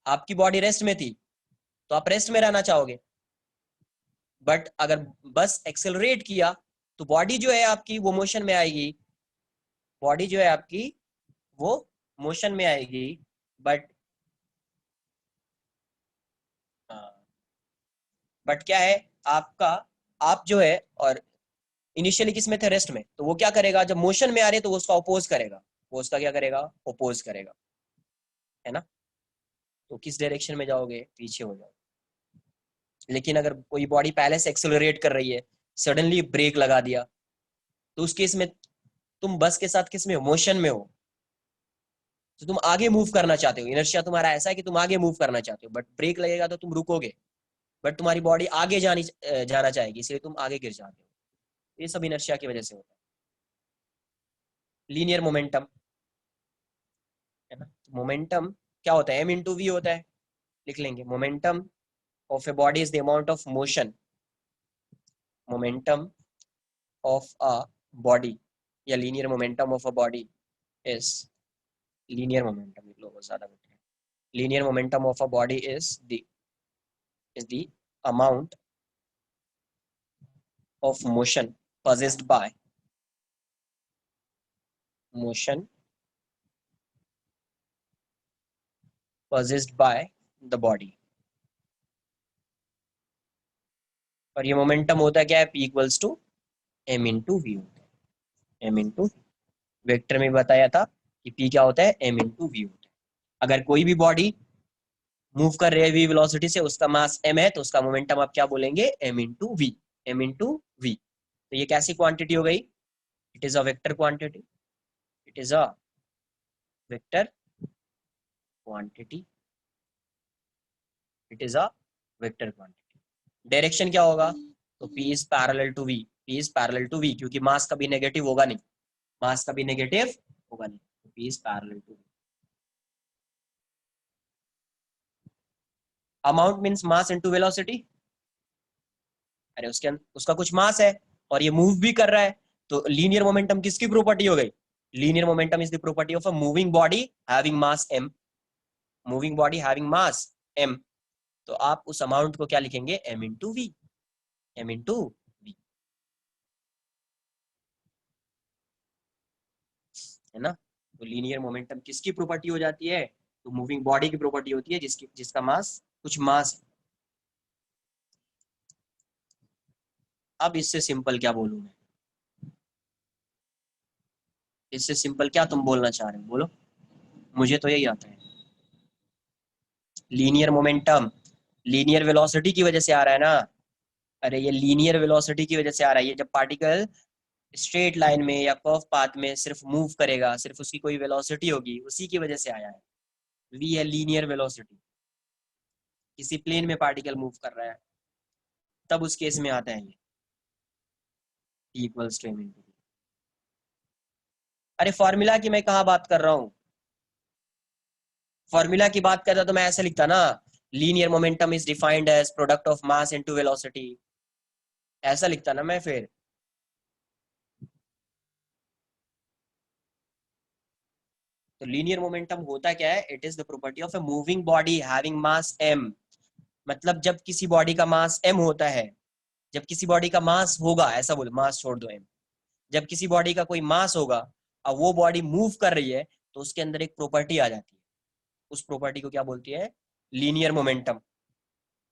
आपकी बॉडी रेस्ट में थी तो आप रेस्ट में रहना चाहोगे, बट अगर बस एक्सेलरेट किया तो बॉडी जो है आपकी वो मोशन में आएगी, बॉडी जो है आपकी वो मोशन में आएगी, बट क्या है आपका, आप जो है और इनिशियली किस में थे, रेस्ट में, तो वो क्या करेगा, जब मोशन में आ रहे तो वो उसका अपोज करेगा, वो उसका क्या करेगा, अपोज करेगा, है ना। तो किस डायरेक्शन में जाओगे, पीछे हो जाओगे। लेकिन अगर कोई बॉडी पहले से एक्सेलरेट कर रही है, सडनली ब्रेक लगा दिया, तो उस केस में तुम बस के साथ किस में हो, मोशन में हो, तो तुम आगे मूव करना चाहते हो, इनर्शिया तुम्हारा ऐसा है कि तुम आगे मूव करना चाहते हो, बट ब्रेक लगेगा तो तुम रुकोगे, बट तुम्हारी बॉडी आगे जाना चाहेगी, इसलिए तुम आगे गिर जाते हो। ये सब इनर्शिया की वजह से होता है। लीनियर मोमेंटम, है ना, मोमेंटम क्या होता है, m × v होता है, लिख लेंगे। Momentum of a body is the amount of motion, momentum of a body या linear momentum of a body is, linear momentum लिख लो, ज्यादा बेटर है। Linear momentum of a body is the amount of motion possessed by the body। और ये momentum होता क्या है, P = m × v होता है, m × वेक्टर में बताया था कि P क्या होता है, m × v होता है। अगर कोई भी बॉडी मूव कर रही है v वेलोसिटी से, उसका मास m है, तो उसका मोमेंटम आप क्या बोलेंगे, m × v, m × v। तो ये कैसी क्वांटिटी हो गई, it is a vector quantity, it is a vector quantity, it is a vector quantity. Direction क्या होगा, तो P is parallel to V, P is parallel to V, क्योंकि मास कभी नेगेटिव होगा नहीं, मास कभी नेगेटिव होगा नहीं, तो P is parallel to V। Amount means mass into velocity, अरे उसका कुछ मास है और ये मूव भी कर रहा है, तो लीनियर मोमेंटम किसकी प्रॉपर्टी हो गई, linear momentum is the property of a moving body having mass m, moving body having mass m। तो आप उस अमाउंट को क्या लिखेंगे, m × v, m × v, है ना। तो लीनियर मोमेंटम किसकी प्रॉपर्टी हो जाती है, तो मूविंग बॉडी की प्रॉपर्टी होती है, जिसका मास कुछ मास है। अब इससे सिंपल क्या बोलूं मैं, इससे सिंपल क्या तुम बोलना चाह रहे हो, बोलो, मुझे तो यही आता है। लीनियर मोमेंटम लीनियर वेलोसिटी की वजह से आ रहा है ना, अरे ये लीनियर वेलोसिटी की वजह से आ रहा है, ये जब पार्टिकल स्ट्रेट लाइन में या कर्व पाथ में सिर्फ मूव करेगा, सिर्फ उसकी कोई वेलोसिटी होगी, उसी की वजह से आया है। v है लीनियर वेलोसिटी, किसी प्लेन में पार्टिकल मूव कर रहा है, तब उस केस में आता है ये P = m × v। अरे फॉर्मूला की मैं कहाँ बात कर रहा हूँ, फॉर्मूला की बात करता तो मैं ऐसे लिखता ना, linear momentum is defined as product of mass into velocity, ऐसा लिखता ना मैं फिर। तो लीनियर मोमेंटम होता क्या है? It is the property of a moving body having mass m। मतलब जब किसी बॉडी का मास m होता है, जब किसी बॉडी का मास होगा, ऐसा बोलो, मास छोड़ दो m, जब किसी बॉडी का कोई मास होगा और वो बॉडी मूव कर रही है, तो उसके अंदर एक प्रॉपर्टी आ जाती है। उस प्रॉपर्टी को क्या बोलती है? Linear momentum.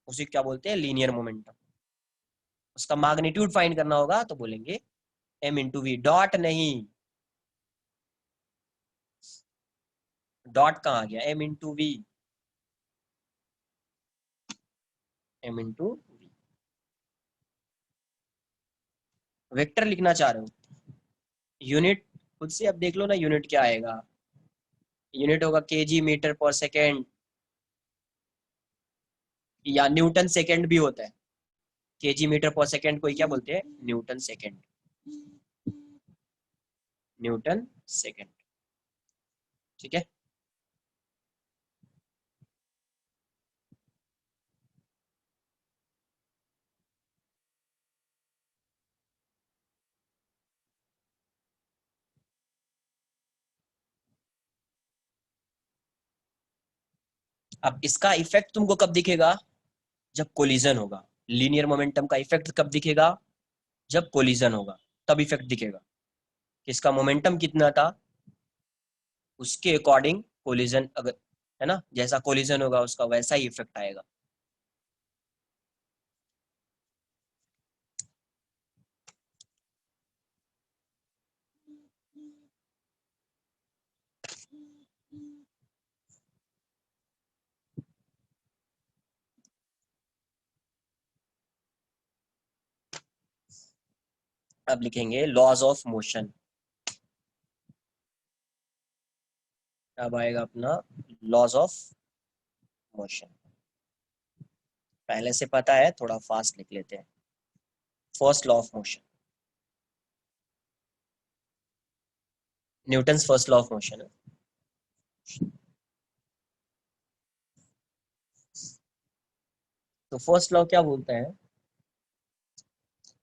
उसी को क्या बोलते हैं? Linear momentum. उसका मैग्नीट्यूड फाइंड करना होगा तो बोलेंगे m इंटू वी। डॉट नहीं, डॉट कहाँ आ गया? m into v, m into v. Vector लिखना चाह रहे हो, यूनिट खुद से अब देख लो ना, यूनिट क्या आएगा? यूनिट होगा केजी मीटर पर सेकेंड, या न्यूटन सेकेंड भी होता है। केजी मीटर पर सेकेंड को क्या बोलते हैं? Newton second. न्यूटन सेकेंड, ठीक है। अब इसका इफेक्ट तुमको कब दिखेगा? जब कोलिजन होगा। लीनियर मोमेंटम का इफेक्ट कब दिखेगा? जब कोलिजन होगा, तब इफेक्ट दिखेगा। इसका मोमेंटम कितना था, उसके अकॉर्डिंग कोलिजन, अगर है ना, जैसा कोलिजन होगा उसका वैसा ही इफेक्ट आएगा। अब लिखेंगे लॉज ऑफ मोशन। अब आएगा अपना लॉज ऑफ मोशन। पहले से पता है, थोड़ा फास्ट लिख लेते हैं। First law of motion, Newton's first law of motion है। तो फर्स्ट लॉ क्या बोलता है?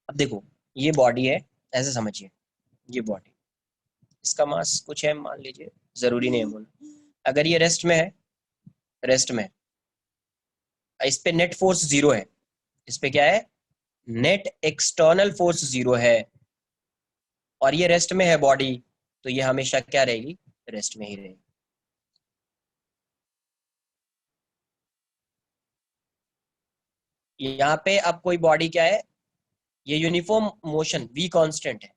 अब देखो, ये बॉडी है, ऐसे समझिए, ये बॉडी, इसका मास कुछ है मान लीजिए, जरूरी नहीं है बोलना। अगर ये रेस्ट में है, रेस्ट में, इस पे नेट फोर्स जीरो है, इस पे क्या है? नेट एक्सटर्नल फोर्स जीरो है, और ये रेस्ट में है बॉडी, तो ये हमेशा क्या रहेगी? रेस्ट में ही रहेगी। यहाँ पे अब कोई बॉडी क्या है? ये यूनिफॉर्म मोशन v कांस्टेंट है।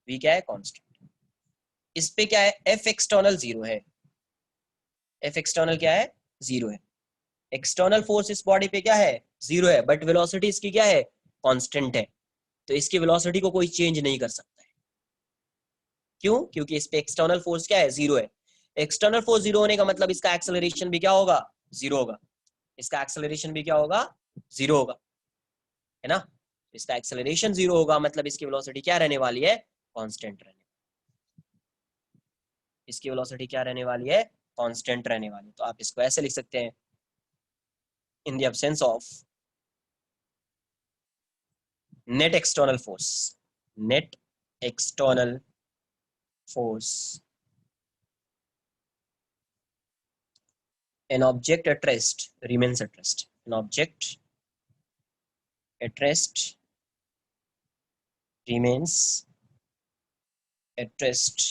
v क्या है? कांस्टेंट। इस पे क्या है? f एक्सटर्नल जीरो है। f एक्सटर्नल क्या है? जीरो है। एक्सटर्नल फोर्स इस बॉडी पे क्या है? जीरो है, बट वेलोसिटी इसकी क्या है? कांस्टेंट है। तो इसकी वेलोसिटी को कोई चेंज नहीं कर सकता है। क्यों? क्योंकि इस पे एक्सटर्नल फोर्स क्या है? जीरो है। एक्सटर्नल फोर्स जीरो होने का मतलब इसका एक्सेलरेशन भी क्या होगा? जीरो होगा। इसका एक्सेलरेशन भी क्या होगा? जीरो होगा, है ना। इसका एक्सेलरेशन जीरो होगा, मतलब इसकी वेलोसिटी क्या रहने वाली है? कांस्टेंट रहने, इसकी वेलोसिटी क्या रहने वाली है? कांस्टेंट रहने वाली। तो आप इसको ऐसे लिख सकते हैं, in the absence of net external force, net external force, an object at rest remains at rest. An object at rest remains at rest,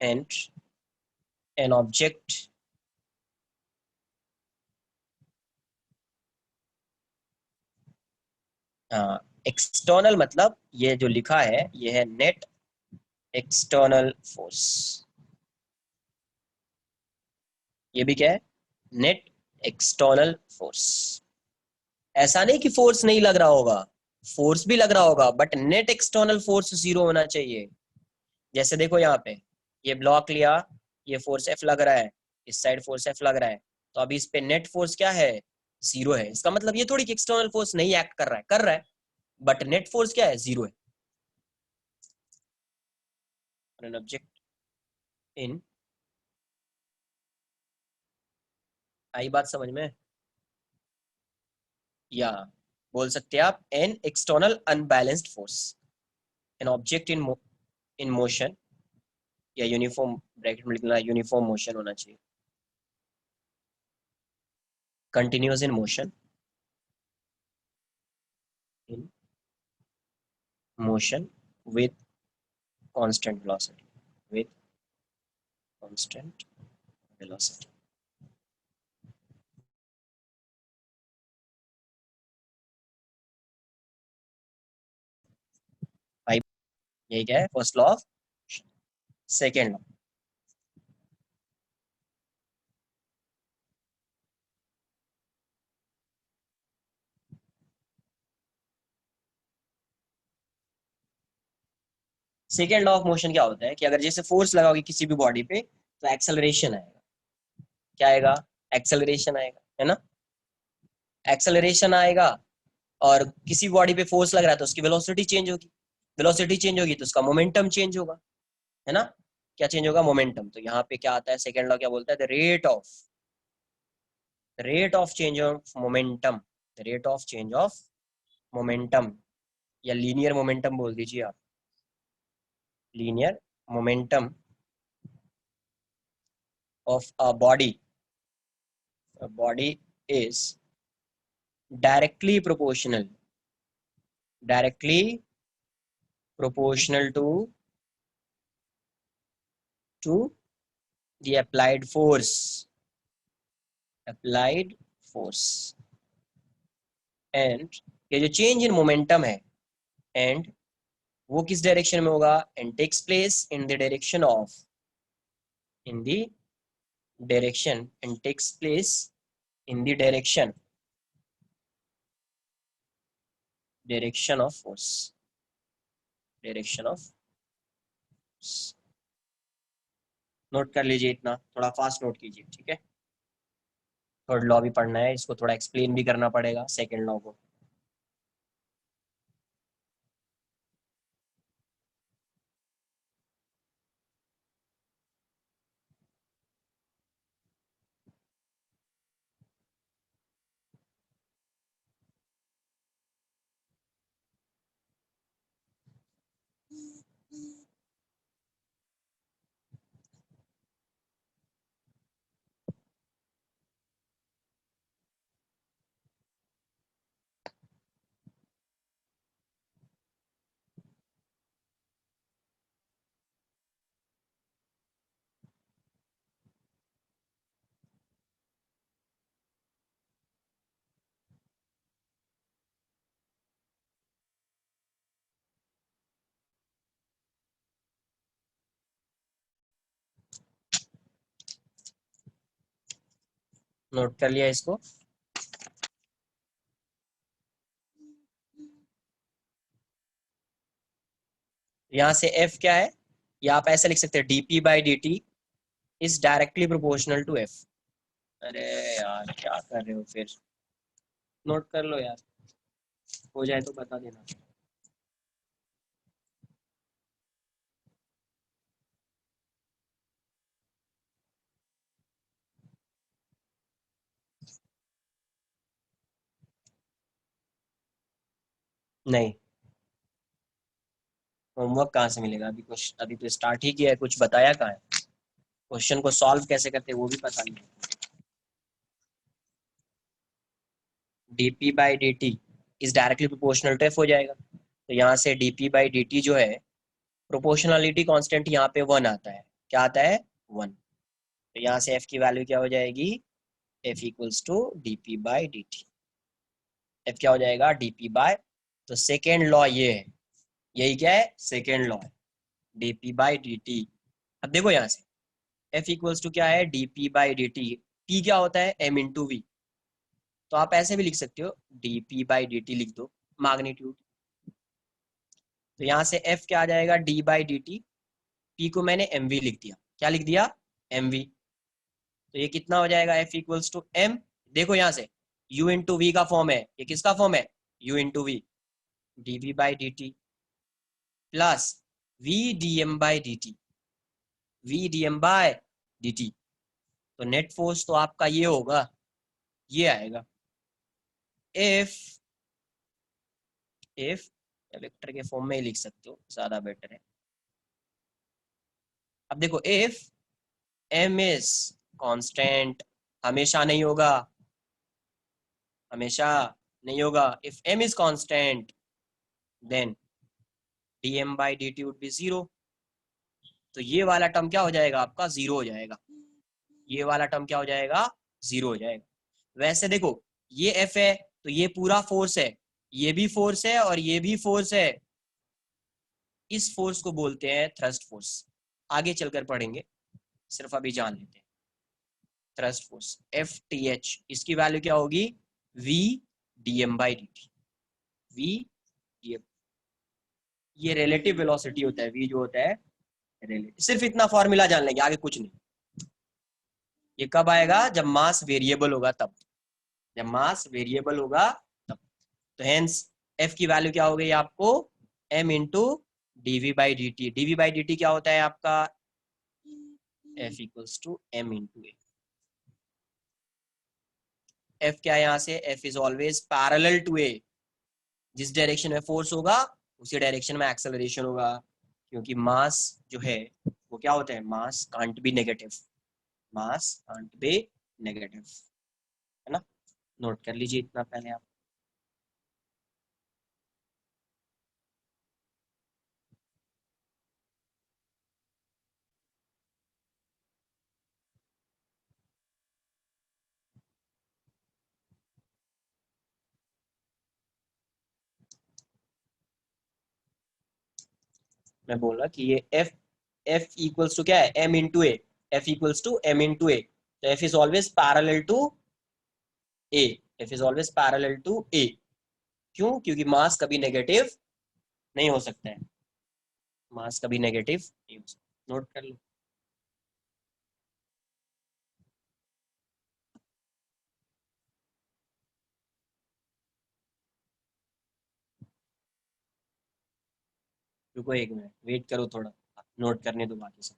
and an object external, मतलब ये जो लिखा है ये है नेट एक्सटर्नल फोर्स। ये भी क्या है? Net external force. ऐसा नहीं कि फोर्स नहीं लग रहा होगा, फोर्स भी लग रहा होगा, but net external force zero होना चाहिए। जैसे देखो यहाँ पे, ये ब्लॉक लिया, ये फोर्स एफ लग रहा है, इस साइड फोर्स एफ लग रहा है, तो अभी इस पे नेट फोर्स क्या है? जीरो है। इसका मतलब ये थोड़ी कि एक्सटर्नल फोर्स नहीं एक्ट कर रहा है, कर रहा है, बट नेट फोर्स क्या है? जीरो है। एन ऑब्जेक्ट इन, आई बात समझ में? या बोल सकते हैं आप an external unbalanced force, an object in motion, या यूनिफॉर्म, ब्रैकेट में लिखना यूनिफॉर्म मोशन होना चाहिए, continuous in motion, in motion with constant velocity, with constant velocity. भाई यही क्या है, first law of, second law. Second law of motion क्या होता है कि अगर जैसे फोर्स लगाओगे किसी भी बॉडी पे तो एक्सेलरेशन आएगा। क्या आएगा? एक्सेलरेशन आएगा, है ना? एक्सेलरेशन आएगा, और किसी बॉडी पे फोर्स लग रहा है तो उसकी वेलोसिटी चेंज होगी, वेलोसिटी चेंज होगी तो उसका मोमेंटम चेंज होगा, है ना? क्या चेंज होगा? मोमेंटम। तो यहाँ पे क्या आता है, सेकेंड लॉ क्या बोलता है, the rate of change of momentum, the rate of change of momentum, या लीनियर मोमेंटम बोल दीजिए आप, linear momentum of a body is directly proportional to the applied force, and ये जो चेंज इन मोमेंटम है, एंड वो किस direction में होगा, and takes place in the direction of, in the direction, and takes place in the direction of force, direction of. Note कर लीजिए, इतना थोड़ा फास्ट नोट कीजिए, ठीक है? थर्ड लॉ भी पढ़ना है, इसको थोड़ा एक्सप्लेन भी करना पड़ेगा सेकेंड लॉ को। नोट कर लिया इसको? यहाँ से F क्या है, या आप ऐसे लिख सकते हैं dp by dt is directly proportional to F। अरे यार क्या कर रहे हो फिर, नोट कर लो यार, हो जाए तो बता देना। नहीं, होमवर्क कहाँ से मिलेगा, अभी कुछ, अभी तो स्टार्ट ही किया है, कुछ बताया कहाँ है, क्वेश्चन को सॉल्व कैसे करते हैं वो भी पता नहीं। dp by dt is directly proportional to F हो जाएगा। तो यहाँ से dp बाई dt जो है, प्रोपोर्शनलिटी कांस्टेंट यहाँ पे 1 आता है। क्या आता है? 1। तो यहाँ से F की वैल्यू क्या हो जाएगी, F equals to dp by dt। F क्या हो जाएगा, dp बाय, तो सेकेंड लॉ ये है, यही क्या है, सेकेंड लॉ है, dp बाई dt। अब देखो यहाँ से F इक्वल्स टू क्या है, dp बाई dt, p क्या होता है, m इंटू वी। तो आप ऐसे भी लिख सकते हो, dp बाई dt लिख दो, मैग्नीट्यूड। तो यहाँ से F क्या आ जाएगा, d बाई dt, p को मैंने mv लिख दिया। क्या लिख दिया, mv। तो ये कितना हो जाएगा, F इक्वल्स टू m, देखो यहाँ से u इंटू वी का फॉर्म है, ये किसका फॉर्म है, u into v, dv by dt plus v dm by dt, v dm by dt। तो नेट फोर्स तो आपका ये होगा, ये आएगा इफ वेक्टर के फॉर्म में ही लिख सकते हो, ज्यादा बेटर है। अब देखो इफ m इज कांस्टेंट, हमेशा नहीं होगा, हमेशा नहीं होगा। If m is constant then dm by dt would be 0। तो ये वाला टर्म क्या हो जाएगा आपका, 0 हो जाएगा। ये वाला टर्म क्या हो जाएगा, 0 हो जाएगा। वैसे देखो ये f है तो ये पूरा फोर्स है, ये भी फोर्स है और ये भी फोर्स है। इस फोर्स को बोलते हैं थ्रस्ट फोर्स। आगे चलकर पढ़ेंगे, सिर्फ अभी जान लेते हैं। थ्रस्ट फोर्स FTH, इसकी वैल्यू क्या होगी, V dm by dt। V dm, ये रिलेटिव वेलोसिटी होता है, V जो होता है रिलेटिव। सिर्फ इतना फॉर्मूला जान लेंगे, आगे कुछ नहीं। ये कब आएगा, जब मास वेरिएबल होगा तब, जब मास वेरिएबल होगा तब। तो हेंस F की वैल्यू क्या हो गई आपको, m into dv by dt। dv by dt क्या होता है आपका, F equals to m into a। F क्या है यहाँ से, F is always parallel to a। जिस डायरेक्शन में फोर्स होगा उसी डायरेक्शन में एक्सेलरेशन होगा, क्योंकि मास जो है वो क्या होता है, mass can't be negative, mass can't be negative, है ना। नोट कर लीजिए इतना पहले आप। मैं बोला कि ये F इक्वल्स टू क्या है, m into a. F equals to m into a. तो F is always parallel to a। F is always parallel to a। क्यों, क्योंकि मास कभी नेगेटिव नहीं हो सकता है, मास कभी नेगेटिव नहीं हो सकता। नोट कर लो। रुको एक मिनट वेट करो थोड़ा, नोट करने दो बाकी सब।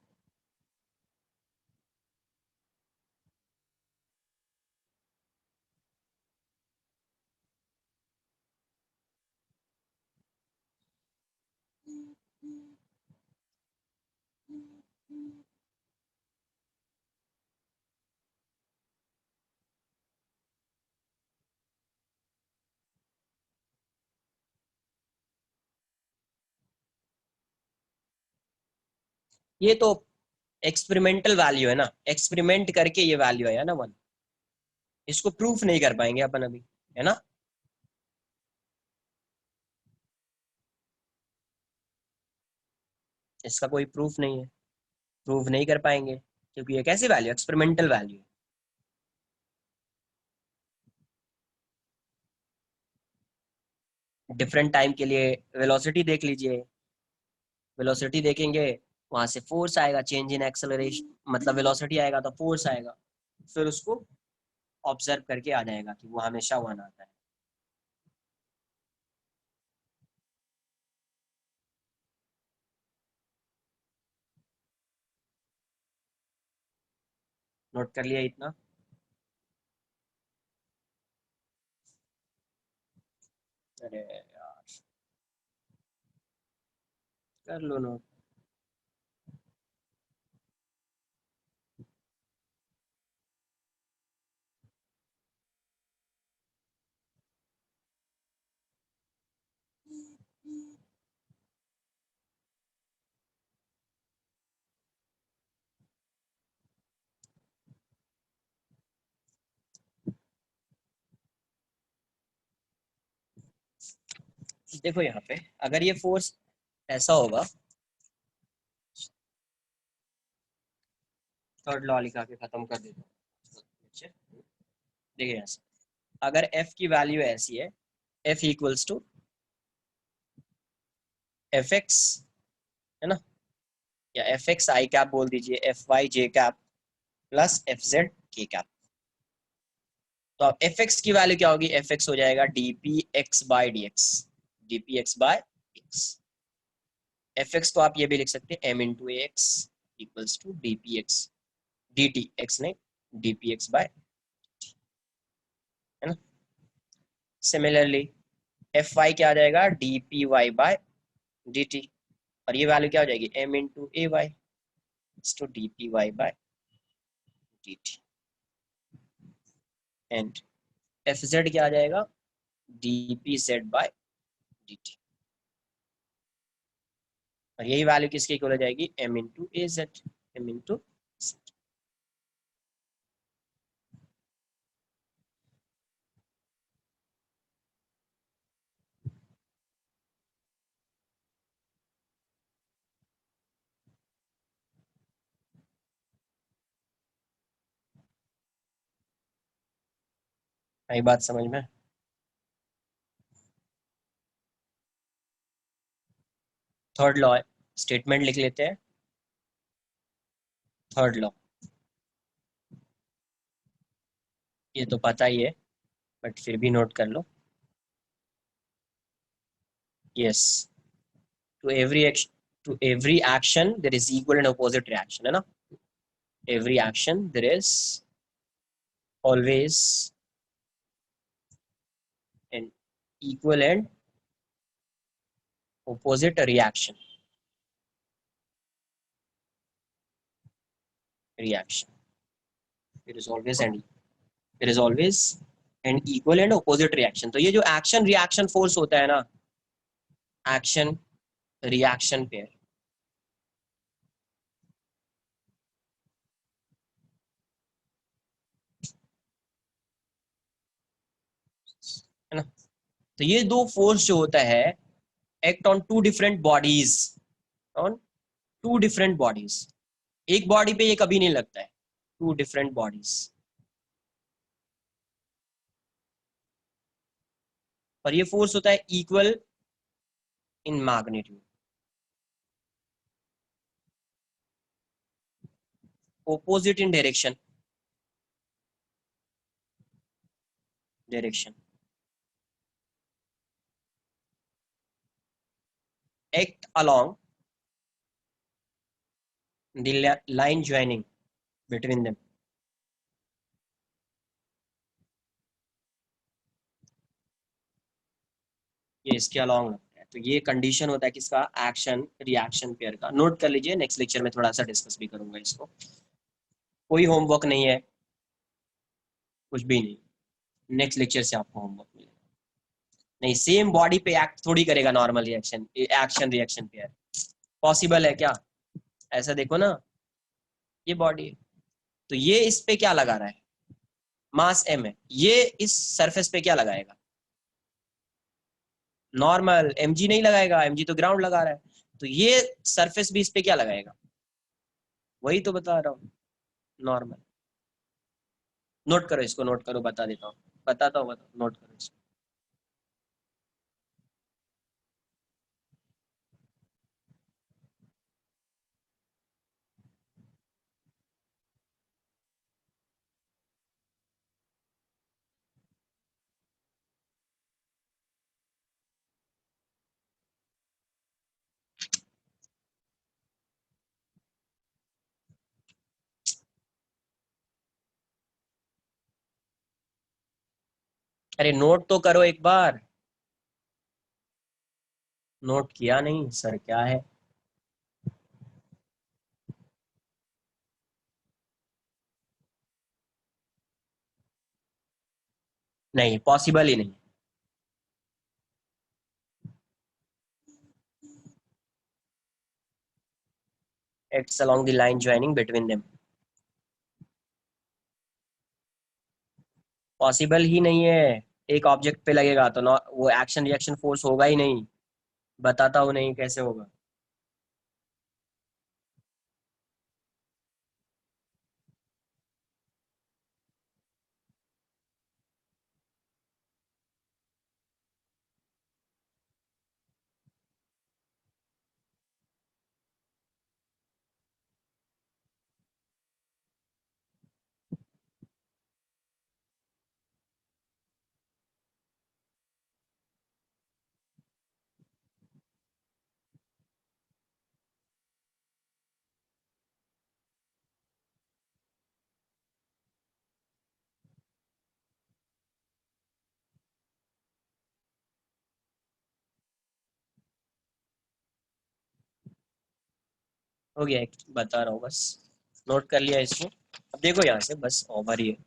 ये तो एक्सपेरिमेंटल वैल्यू है ना, एक्सपेरिमेंट करके ये वैल्यू आया ना 1। इसको प्रूफ नहीं कर पाएंगे अपन अभी, है ना। इसका कोई प्रूफ नहीं है, प्रूफ नहीं कर पाएंगे क्योंकि ये कैसी वैल्यू, एक्सपेरिमेंटल वैल्यू है। डिफरेंट टाइम के लिए वेलोसिटी देख लीजिए, वेलोसिटी देखेंगे वहां से फोर्स आएगा, चेंज इन एक्सेलरेशन, मतलब वेलोसिटी आएगा तो फोर्स आएगा, फिर उसको ऑब्जर्व करके आ जाएगा कि वो हमेशा वन आता है। नोट कर लिया इतना। अरे यार, कर लो नोट। देखो यहाँ पे अगर ये फोर्स ऐसा होगा, थर्ड लॉ लिखा के खत्म कर देता हूँ। देखिए ऐसा, अगर f की वैल्यू ऐसी है, f equals to F x, है ना, या एफ एक्स आई कैप बोल दीजिए, F y j cap plus F z k cap. तो अब एफ एक्स की वैल्यू क्या होगी, एफ एक्स हो जाएगा D P X by D X, D P X by X. F X को आप ये भी लिख सकते हैं M into X equals to D P X, D T X नहीं, डी पी एक्स बाय, है ना। सिमिलरली एफ वाई क्या आ जाएगा, D P Y by D T, और ये वैल्यू क्या हो जाएगी, M into A Y to D P Y by D T, and F Z क्या आ जाएगा, D P Z by D T, और यही वैल्यू किसके इक्वल हो जाएगी, M into A Z, M into, आई बात समझ में। थर्ड लॉ है, स्टेटमेंट लिख लेते हैं। थर्ड लॉ, ये तो पता ही है बट फिर भी नोट कर लो। Yes, to every action, to every action there is equal and opposite reaction, है ना। Every action there is always an equal and opposite reaction, reaction, there is always an equal and opposite reaction। तो ये जो action reaction force होता है ना, action reaction pair, है ना। तो ये दो फोर्स जो होता है act on two different bodies, on two different bodies, एक बॉडी पे ये कभी नहीं लगता है, टू डिफरेंट बॉडीज, और ये फोर्स होता है equal in magnitude, opposite in direction, act along the line joining between them। ये इसके अलॉन्ग लगता है, तो ये कंडीशन होता है किसका, एक्शन रिएक्शन पेयर का। नोट कर लीजिए, नेक्स्ट लेक्चर में थोड़ा सा डिस्कस भी करूंगा इसको। कोई होमवर्क नहीं है, कुछ भी नहीं, नेक्स्ट लेक्चर से आपको होमवर्क मिलेगा। नहीं, सेम बॉडी पे एक्ट थोड़ी करेगा normal reaction, action reaction pair, possible है क्या, ऐसा देखो ना, ये बॉडी है तो ये इस पे क्या लगा रहा है, मास एम है, ये इस सरफेस पे क्या लगाएगा, नॉर्मल, mg नहीं लगाएगा, mg तो ग्राउंड लगा रहा है, तो ये सरफेस भी इस पे क्या लगाएगा, वही तो बता रहा हूँ, नॉर्मल। नोट करो इसको, नोट करो, बता देता हूँ, बताता हूँ, नोट करो इसको। अरे नोट तो करो एक बार, नोट किया नहीं सर, क्या है। नहीं, पॉसिबल ही नहीं। Acts along the line joining between them, possible ही नहीं है। एक ऑब्जेक्ट पे लगेगा तो वो एक्शन रिएक्शन फोर्स होगा ही नहीं, बताता हूँ नहीं कैसे होगा। हो गया, एक बता रहा हूँ बस, नोट कर लिया इसको। अब देखो यहाँ से बस ओवर ही है,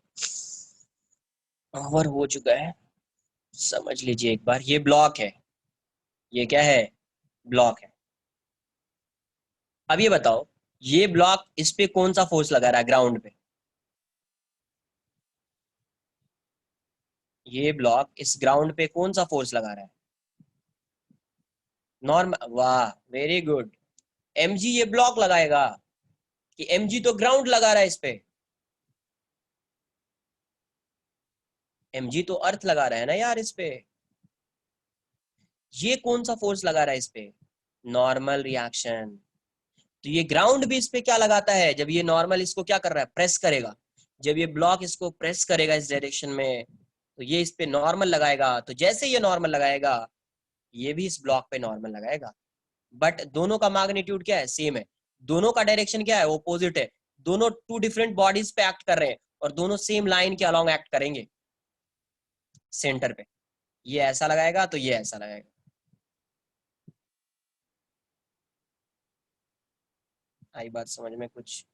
ओवर हो चुका है, समझ लीजिए एक बार। ये ब्लॉक है, ये क्या है, ब्लॉक है। अब ये बताओ, ये ब्लॉक इस पे कौन सा फोर्स लगा रहा है ग्राउंड पे? ये ब्लॉक इस ग्राउंड पे कौन सा फोर्स लगा रहा है? नॉर्मल, वाह वेरी गुड। mg ये ब्लॉक लगाएगा कि mg तो ग्राउंड लगा रहा है इस पे? mg तो अर्थ लगा रहा है ना यार इस पे। ये कौन सा फोर्स लगा रहा है इस पे? Normal reaction. तो ये ग्राउंड भी इस पे क्या लगाता है, जब ये नॉर्मल इसको क्या कर रहा है, प्रेस करेगा, जब ये ब्लॉक इसको प्रेस करेगा इस डायरेक्शन में, तो ये इस पे नॉर्मल लगाएगा। तो जैसे ये नॉर्मल लगाएगा, ये भी इस ब्लॉक पे नॉर्मल लगाएगा। बट दोनों का मैग्नीट्यूड क्या है, सेम है। दोनों का डायरेक्शन क्या है, ओपोजिट है। दोनों टू डिफरेंट बॉडीज पे एक्ट कर रहे हैं, और दोनों सेम लाइन के अलोंग एक्ट करेंगे सेंटर पे। ये ऐसा लगाएगा तो ये ऐसा लगाएगा। आई बात समझ में कुछ?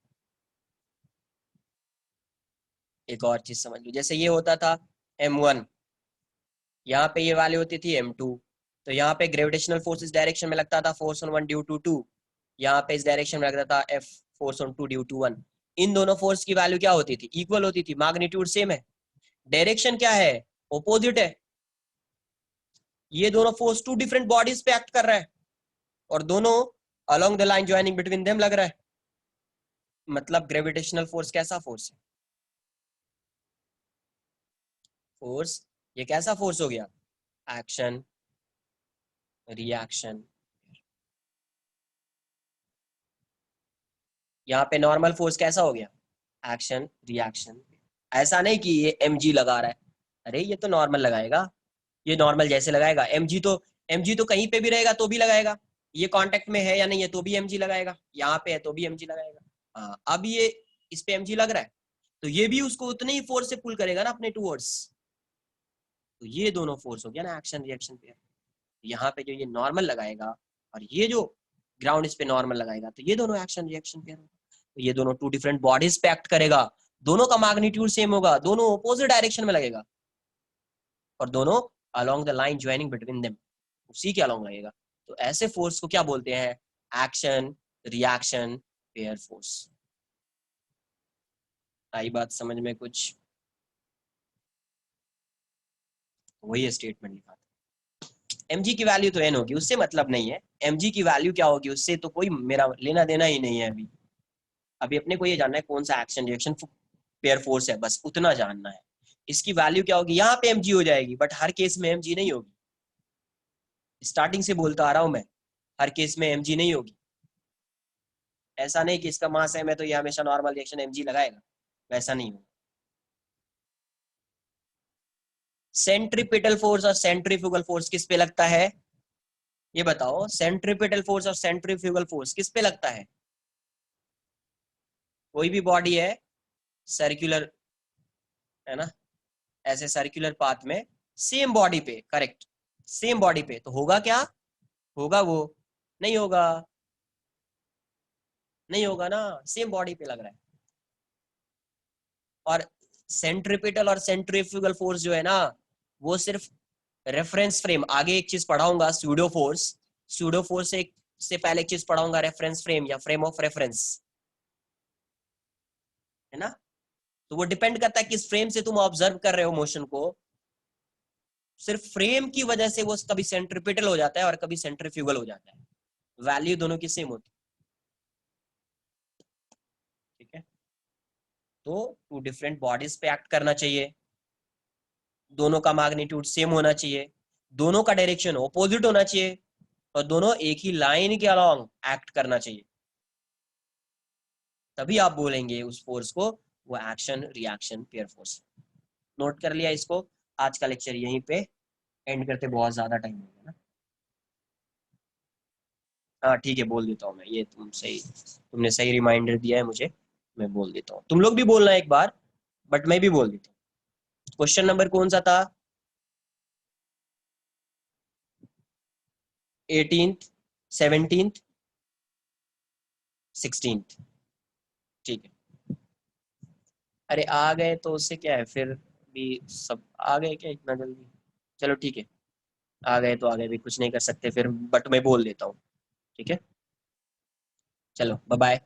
एक और चीज समझ लो, जैसे ये होता था m1, यहाँ पे ये वाली होती थी m2। तो यहाँ पे ग्रेविटेशनल फोर्स इस डायरेक्शन में लगता था, force on one due to two. यहाँ पे इस डायरेक्शन में लगता था f, force on two due to one. इन दोनों फोर्स की वैल्यू क्या होती थी, इक्वल होती थी, मैग्नीट्यूड सेम है। डायरेक्शन क्या है, ओपोजिट है। ये दोनों फोर्स टू डिफरेंट बॉडीज पे एक्ट कर रहा है, और दोनों along the line joining between them लग रहा है। मतलब ग्रेविटेशनल फोर्स कैसा फोर्स है, फोर्स, ये कैसा फोर्स हो गया, एक्शन रिएक्शन। यहाँ पे नॉर्मल फोर्स कैसा हो गया, एक्शन रिएक्शन। ऐसा नहीं कि ये mg लगा रहा है, अरे ये तो नॉर्मल लगाएगा, ये नॉर्मल जैसे लगाएगा। mg तो कहीं पे भी रहेगा तो भी लगाएगा, ये कांटेक्ट में है या नहीं है तो भी mg लगाएगा, यहाँ पे है तो भी mg लगाएगा। हाँ, अब ये इस पे mg लग रहा है, तो ये भी उसको उतने ही फोर्स से पुल करेगा ना अपने टूवर्ड्स। तो ये दोनों फोर्स हो गया ना एक्शन रिएक्शन पे। यहाँ पे जो ये नॉर्मल लगाएगा, और ये जो ग्राउंड इस पे नॉर्मल लगाएगा, तो ये दोनों एक्शन रिएक्शन पेयर होगा। तो ये दोनों टू डिफरेंट बॉडीज पे एक्ट करेगा, दोनों का मैग्नीट्यूड सेम होगा, दोनों ऑपोजिट डायरेक्शन में लगेगा, और दोनों along the line joining between them, उसी के अलोंग लगेगा। तो ऐसे फोर्स को क्या बोलते हैं, एक्शन रिएक्शन पेयर फोर्स। आई बात समझ में कुछ? वही स्टेटमेंट लिखा था। mg की वैल्यू तो n होगी, उससे मतलब नहीं है। mg की वैल्यू क्या होगी उससे तो कोई मेरा लेना देना ही नहीं है। अभी अभी अपने को ये जानना है कौन सा एक्शन रिएक्शन पेयर फोर्स है, बस उतना जानना है। इसकी वैल्यू क्या होगी, यहाँ पे mg हो जाएगी, बट हर केस में mg नहीं होगी। स्टार्टिंग से बोलता आ रहा हूं मैं, हर केस में mg नहीं होगी। ऐसा नहीं कि इसका मास m है तो ये हमेशा नॉर्मल रिएक्शन mg लगाएगा, वैसा नहीं होगा। सेंट्रीपिटल फोर्स और सेंट्रीफ्यूगल फोर्स किस पे लगता है, ये बताओ। सेंट्रीपिटल फोर्स और सेंट्रीफ्यूगल फोर्स किस पे लगता है? कोई भी बॉडी है सर्कुलर, है ना, ऐसे सर्कुलर पाथ में, सेम बॉडी पे, करेक्ट, सेम बॉडी पे, तो होगा क्या, होगा वो, नहीं होगा, नहीं होगा ना, सेम बॉडी पे लग रहा है। और सेंट्रीपिटल और सेंट्रीफ्यूगल फोर्स जो है ना, वो सिर्फ रेफरेंस फ्रेम, आगे एक चीज पढ़ाऊंगा स्यूडो फोर्स, स्यूडो फोर्स से पहले एक चीज पढ़ाऊंगा रेफरेंस फ्रेम या फ्रेम ऑफ रेफरेंस, है ना। तो वो डिपेंड करता है किस फ्रेम से तुम ऑब्जर्व कर रहे हो मोशन को। सिर्फ फ्रेम की वजह से वो कभी सेंट्रीपिटल हो जाता है और कभी सेंट्रीफ्यूगल हो जाता है, वैल्यू दोनों की सेम होती है, ठीक है। तो टू डिफरेंट बॉडीज पे एक्ट करना चाहिए, दोनों का मैग्नीट्यूड सेम होना चाहिए, दोनों का डायरेक्शन ऑपोजिट होना चाहिए, और दोनों एक ही लाइन के अलोंग एक्ट करना चाहिए, तभी आप बोलेंगे उस फोर्स को वो action reaction pair force. Note कर लिया इसको। आज का लेक्चर यहीं पे एंड करते, बहुत ज्यादा टाइम हो गया ना। हाँ ठीक है, बोल देता हूँ मैं, ये तुमने सही रिमाइंडर दिया है मुझे, मैं बोल देता हूँ। तुम लोग भी बोलना एक बार, बट मैं भी बोल देता हूँ। क्वेश्चन नंबर कौन सा था, 18th 17th 16th। ठीक है, अरे आ गए तो उससे क्या है, फिर भी सब आ गए क्या इतना जल्दी? चलो ठीक है, आ गए तो आ गए, भी कुछ नहीं कर सकते फिर, बट मैं बोल देता हूँ। ठीक है, चलो बाय बाय।